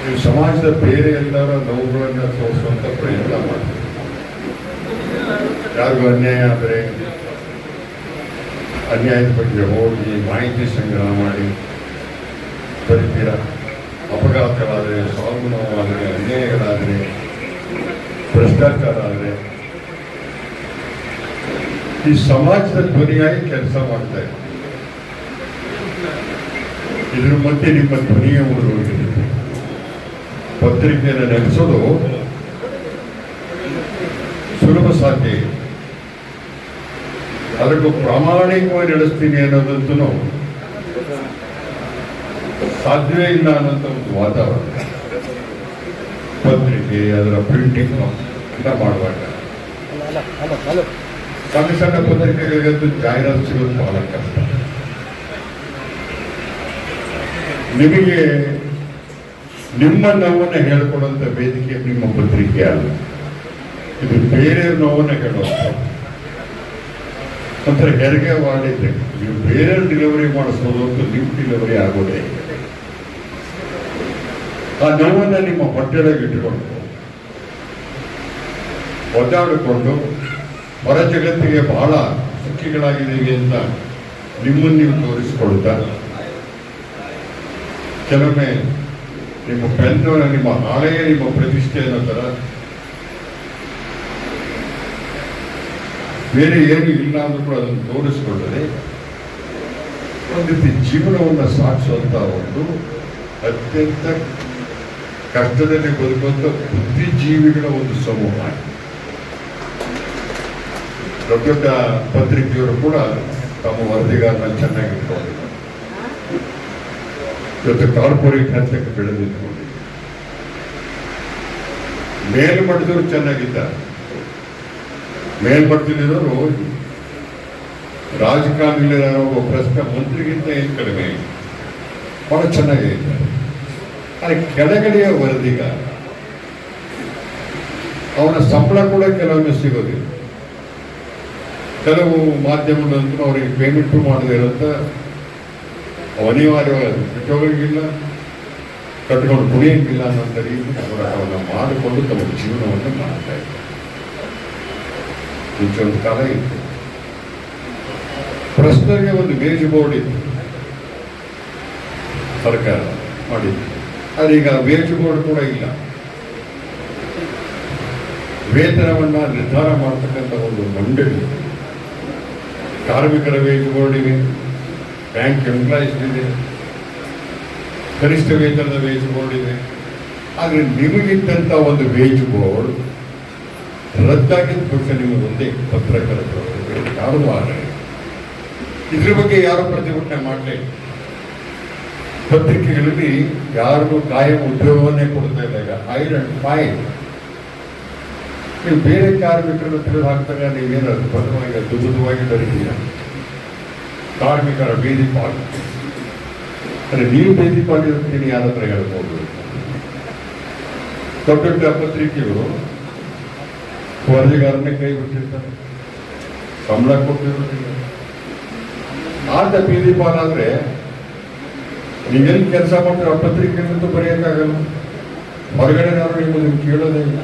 ನೀವು ಸಮಾಜದ ಬೇರೆ ಎಲ್ಲರ ನೋವುಗಳನ್ನು ತೋರಿಸುವಂತ ಪ್ರಯತ್ನ ಮಾಡ್ತೀವಿ. ಯಾರಿಗೂ ಅನ್ಯಾಯ ಆದರೆ ಅನ್ಯಾಯದ ಬಗ್ಗೆ ಹೋಗಿ ಮಾಹಿತಿ ಸಂಗ್ರಹ ಮಾಡಿ ಬರೀತೀರ. ಅಪಘಾತಗಳಾದರೆ, ಸಾವು ನೋವಾದರೆ, ಅನ್ಯಾಯಗಳಾದರೆ, ಭ್ರಷ್ಟಾಚಾರ ಆದರೆ ಈ ಸಮಾಜದ ಧ್ವನಿಯಾಗಿ ಕೆಲಸ ಮಾಡ್ತಾ ಇದ್ದೀವಿ. ಇದ್ರ ಮಧ್ಯೆ ನಿಮ್ಮ ಧ್ವನಿಯ ಉಳಿದಿದೆ. ಪತ್ರಿಕೆಯನ್ನು ನಡೆಸೋದು ಸುಲಭ ಸಾಧ್ಯ ಇದೆ. ಅದಕ್ಕೂ ಪ್ರಾಮಾಣಿಕವಾಗಿ ನಡೆಸ್ತೀನಿ ಅನ್ನೋದಂತೂ ಸಾಧ್ಯವೇ ಇಲ್ಲ ಅನ್ನೋಂಥ ಒಂದು ವಾತಾವರಣ. ಪತ್ರಿಕೆ ಅದರ ಪ್ರಿಂಟಿಂಗ್ ಎಲ್ಲ ಮಾಡುವಾಗ ಸಣ್ಣ ಸಣ್ಣ ಪತ್ರಿಕೆಗಳಿಗಂತೂ ಜಾಹೀರಾತು ಸಿಗೋದು ಬಹಳ ಕಷ್ಟ. ನಿಮಗೆ ನಿಮ್ಮ ನೋವನ್ನು ಹೇಳಿಕೊಡುವಂಥ ವೇದಿಕೆ ನಿಮ್ಮ ಪತ್ರಿಕೆ ಅಲ್ಲ, ಇದು ಬೇರೆ ನೋವನ್ನು ಹೇಳುವಂಥ. ಒಂಥರ ಹೆರಿಗೆ ಮಾಡಿದ್ರೆ ನೀವು ಬೇರೆ ಡೆಲಿವರಿ ಮಾಡಿಸೋದು ಅಂತ ನಿಮ್ಮ ಡೆಲಿವರಿ ಆಗೋದೇ. ಆ ನೋವನ್ನು ನಿಮ್ಮ ಹೊಟ್ಟೆಯೊಳಗೆ ಇಟ್ಟುಕೊಂಡು ಒದ್ದಾಡಿಕೊಂಡು ಹೊರ ಜಗತ್ತಿಗೆ ಬಹಳ ಸುಖಿಗಳಾಗಿದ್ದೀವಿ ಅಂತ ನಿಮ್ಮನ್ನು ನೀವು ತೋರಿಸಿಕೊಳ್ತಾ, ಕೆಲವೊಮ್ಮೆ ನಿಮ್ಮ ಪೆನ್ನು ನಿಮ್ಮ ಹಾಳೆಯೇ ನಿಮ್ಮ ಪ್ರತಿಷ್ಠೆ ಅನ್ನೋ ಥರ ಬೇರೆ ಏನು ಇಲ್ಲ ಅಂದ್ರೂ ಕೂಡ ಅದನ್ನು ತೋರಿಸ್ಕೊಳ್ಳದೆ ಒಂದು ರೀತಿ ಜೀವನವನ್ನು ಸಾಗಿಸುವಂಥ ಒಂದು ಅತ್ಯಂತ ಕಷ್ಟದಲ್ಲಿ ಬದುಕುವಂಥ ಬುದ್ಧಿಜೀವಿಗಳ ಒಂದು ಸಮೂಹ. ದೊಡ್ಡ ದೊಡ್ಡ ಪತ್ರಿಕೆಯವರು ಕೂಡ ತಮ್ಮ ವರದಿಗಾರನ ಚೆನ್ನಾಗಿ ಇಟ್ಕೊಂಡಿದ್ದಾರೆ. ಇವತ್ತು ಕಾರ್ಪೊರೇಟ್ ಹಂತಕ್ಕೆ ಬೆಳೆದಿಟ್ಕೊಂಡಿದ್ದಾರೆ. ಮೇಲ್ಮಟ್ಟದವರು ಚೆನ್ನಾಗಿದ್ದಾರೆ. ಮೇಲ್ಮಟ್ಟದಲ್ಲಿರೋರು ರಾಜಕಾರಣಿಗಳ ಒಬ್ಬ ಭ್ರಷ್ಟ ಮಂತ್ರಿಗಿಂತ ಏನು ಕಡಿಮೆ ಬಹಳ ಚೆನ್ನಾಗೇ ಇದ್ದಾರೆ. ಆದರೆ ಕೆಳಗಡೆಯ ವರದಿಗಾರ ಅವನ ಸಂಬಳ ಕೂಡ ಕೆಲವೊಮ್ಮೆ ಸಿಗೋದಿಲ್ಲ. ಕೆಲವು ಮಾಧ್ಯಮಗಳಂತೂ ಅವರಿಗೆ ಪೇಮೆಂಟು ಮಾಡದೇ ಇರೋಂಥ ಅನಿವಾರ್ಯವಾದ ಬಿಟ್ಟೋಗಿಲ್ಲ, ಕಟ್ಕೊಂಡು ಕುಣಿಯಂಗಿಲ್ಲ ಅನ್ನೋಂಥ ರೀತಿ ಹೋರಾಟವನ್ನು ಮಾಡಿಕೊಂಡು ತಮ್ಮ ಜೀವನವನ್ನು ಮಾಡ್ತಾ ಇದ್ದಾರೆ. ಮುಂಚೆ ಒಂದು ಕಾಲ ಇತ್ತು, ಪ್ರಶ್ನೆಗೆ ಒಂದು ಮೇಜು ಬೋರ್ಡ್ ಇತ್ತು, ಸರ್ಕಾರ ಮಾಡಿತ್ತು. ಆದರೆ ಈಗ ವೇಜ್ ಬೋರ್ಡ್ ಕೂಡ ಇಲ್ಲ. ವೇತನವನ್ನ ನಿರ್ಧಾರ ಮಾಡತಕ್ಕಂಥ ಒಂದು ಮಂಡಳಿ, ಕಾರ್ಮಿಕರ ವೇಜ್ ಬೋರ್ಡ್ ಇದೆ, ಬ್ಯಾಂಕ್ ಎಂಪ್ಲಾಯೀಸ್ ಇದೆ, ಕನಿಷ್ಠ ವೇತನದ ವೇಜ್ ಬೋರ್ಡ್ ಇದೆ. ಆದರೆ ನಿಮಗಿದ್ದಂಥ ಒಂದು ವೇಜ್ ಬೋರ್ಡ್ ರದ್ದಾಗಿದ್ದ ಪಕ್ಷ ನಿಮಗೆ ಒಂದೇ ಪತ್ರಕರ್ತರು ಯಾರು ಆಗ ಇದ್ರ ಬಗ್ಗೆ ಯಾರು ಪ್ರತಿಭಟನೆ ಮಾಡಲಿಲ್ಲ. ಪತ್ರಿಕೆಗಳಲ್ಲಿ ಯಾರಿಗೂ ಕಾಯಂ ಉದ್ಯೋಗವನ್ನೇ ಕೊಡ್ತಾ ಇಲ್ಲ. ಈಗ ಹೈರ್ ಅಂಡ್ ಫೈನ್ ನೀವು ಬೇರೆ ಕಾರ್ಮಿಕರನ್ನು ತಿಳಿದು ಹಾಕ್ತಾಗ ನೀವೇನಾದ್ರು ಬದವಾಗಿ ದುಬುದವಾಗಿ ಬರೀತೀರ. ಕಾರ್ಮಿಕರ ಬೀದಿ ಪಾಲು ಅಂದರೆ ನೀವು ಬೀದಿ ಪಾಲು ಇರ್ತೀನಿ ಯಾರ ಹತ್ರ ಹೇಳ್ಬೋದು. ದೊಡ್ಡ ದೊಡ್ಡ ಪತ್ರಿಕೆಗಳು ವರದಿಗಾರನ್ನೇ ಕೈ ಬಿಟ್ಟಿರ್ತಾರೆ, ಸಂಬಳ ಕೊಟ್ಟಿರೋದಿಲ್ಲ. ಆದ ಬೀದಿ ಪಾಲಾದ್ರೆ ನೀವೇನು ಕೆಲಸ ಮಾಡ್ತೀರ ಆ ಪತ್ರಿಕೆಗಳಂತೂ ಬರೆಯೋಕ್ಕಾಗಲ್ಲ. ಹೊರಗಡೆ ನಾವು ನಿಮ್ಮನ್ನು ಕೇಳೋದೇ ಇಲ್ಲ.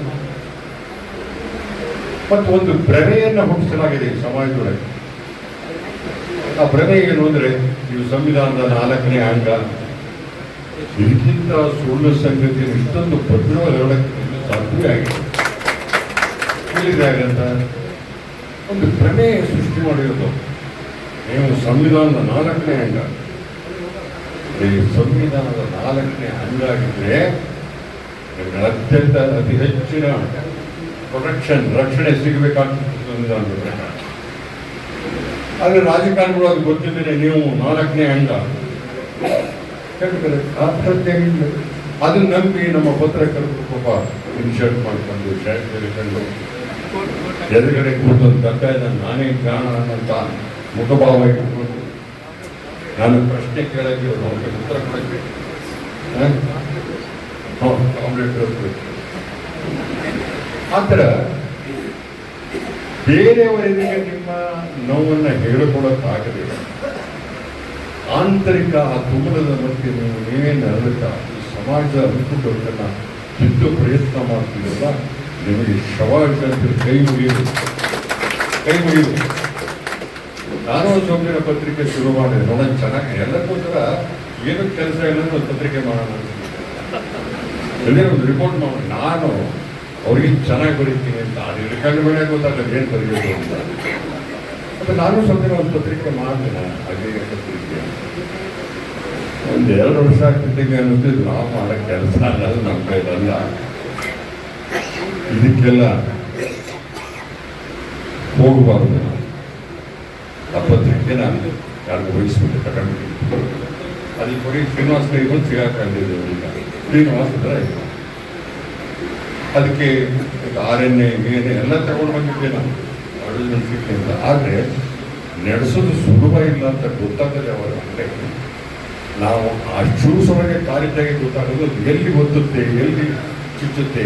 ಮತ್ತು ಒಂದು ಭ್ರಮೆಯನ್ನು ಹುಟ್ಟಿಸಲಾಗಿದೆ ಈ ಸಮಾಜದೊಳಗೆ. ಆ ಭ್ರಮೆ ಏನು ಅಂದರೆ ನೀವು ಸಂವಿಧಾನದ 4ನೇ ಅಂಗ, ಇದಕ್ಕಿಂತ ಸುಳ್ಳು ಸಂಗತಿಯನ್ನು ಇಷ್ಟೊಂದು ಭದ್ರವಾಗಿ ಹೇಳಕ್ಕೆ ಸಾಧ್ಯವೇ ಆಗಿದೆ. ಹೇಳಿದಾಗಂತ ಒಂದು ಭ್ರಮೆ ಸೃಷ್ಟಿ ಮಾಡಿರೋದು. ನೀವು ಸಂವಿಧಾನದ 4ನೇ ಅಂಗ, ಈ ಸಂವಿಧಾನದ 4ನೇ ಅಂಗ ಆಗಿದ್ರೆ ಅತ್ಯಂತ ಅತಿ ಹೆಚ್ಚಿನ ರಕ್ಷಣೆ ಸಿಗಬೇಕಾಗ್ತದೆ ಸಂವಿಧಾನದ ಪ್ರಕಾರ. ಆದರೆ ರಾಜಕಾರಣಿಗಳು ಅದು ಗೊತ್ತಿದ್ದರೆ ನೀವು 4ನೇ ಅಂಗ ಹೇಳ್ತಾರೆ ಅದನ್ನ ನಂಬಿ ನಮ್ಮ ಪತ್ರಕರ್ತರು ಪಾಪ ಇನ್ಶರ್ಟ್ ಮಾಡ್ಕೊಂಡು ಶರ್ಟ್ ತೆಗೆದುಕೊಂಡು ಎದುರುಗಡೆ ಕೂತೊಂದು ಕರ್ತವ್ಯ ನಾನೇ ಕಾರಣ ಅಂತ ಮುಖಭಾವ ಇಟ್ಕೊಂಡು ನಾನು ಪ್ರಶ್ನೆ ಕೇಳಕ್ಕೆ ಅವ್ರಿಗೆ ಉತ್ತರ ಕೊಡಕ್ಕೆ ಆ ಥರ ಬೇರೆಯವರಿಗೆ ನಿಮ್ಮ ನೋವನ್ನು ಹೇಳಿಕೊಡೋಕ್ಕಾಗಲಿಲ್ಲ. ಆಂತರಿಕ ಆ ತುಮಲದ ಮಧ್ಯೆ ನೀವೇನು ಅರಳುತ್ತಾ ಈ ಸಮಾಜದ ಅನುಕೂಲಗಳನ್ನು ತಿದ್ದು ಪ್ರಯತ್ನ ಮಾಡ್ತೀರಲ್ಲ, ನಿಮಗೆ ಶವಾಜ್ ಕೈ ಮುಗಿಯುವುದು. ನಾನು ಸೌಮ್ಯನ ಪತ್ರಿಕೆ ಶುರು ಮಾಡಿದೆ, ನೋಡೋದು ಚೆನ್ನಾಗಿ ಎಲ್ಲಕ್ಕೋಸ್ಕರ ಏನೂ ಕೆಲಸ ಇಲ್ಲ ಒಂದು ಪತ್ರಿಕೆ ಮಾಡೋಣ, ಎಲ್ಲೇ ಒಂದು ರಿಪೋರ್ಟ್ ಮಾಡೋಣ. ನಾನು ಅವ್ರಿಗೆ ಚೆನ್ನಾಗಿ ಬರೀತೀನಿ ಅಂತ ಅದು ರೆಕಾರ್ಡ್ ಮಾಡಿ ಗೊತ್ತಾಗಲ್ಲ ಏನು ಬರೆಯೋದು ಅಂತ. ಮತ್ತು ನಾನು ಸ್ವಲ್ಪ ಒಂದು ಪತ್ರಿಕೆ ಮಾಡಿದೆ, ಹಾಗೆ ಪತ್ರಿಕೆ ಒಂದು 2 ವರ್ಷ ಆಗ್ತಿದ್ದಂಗೆ ಅನ್ನೋದು ನಾವು ಮಾಡೋ ಕೆಲಸ ಅನ್ನೋದು ನಮ್ಮ ಕೈಲಲ್ಲ. ಇದಕ್ಕೆಲ್ಲ ಹೋಗಬಾರ್ದು. ಆ ಪತ್ರಿಕೆ ನಾನು ಯಾರಿಗೂ ವಹಿಸ್ಬಿಟ್ಟು ತಗೊಂಡು ಅದಕ್ಕೆ ಹೋಗಿ ಶ್ರೀನಿವಾಸ ಕೈಗಳು ಸಿಗಾಕೊಂಡಿದ್ದೆ. ಈಗ ಶ್ರೀನಿವಾಸ ಹತ್ರ ಇಲ್ಲ. ಅದಕ್ಕೆ RNA ಎಲ್ಲ ತಗೊಂಡು ಬಂದಿದ್ದೆ ನಾನು ಅಂತ. ಆದರೆ ನಡೆಸೋದು ಸುಲಭ ಇಲ್ಲ ಅಂತ ಗೊತ್ತಾಗದೆ ಅವರ ಮಟ್ಟೆ. ನಾವು ಅಷ್ಟು ಸೊಳಗೆ ಕಾಲಿದ್ದಾಗೆ ಗೊತ್ತಾಗೋದು ಎಲ್ಲಿ ಒತ್ತುತ್ತೆ, ಎಲ್ಲಿ ಚುಚ್ಚುತ್ತೆ,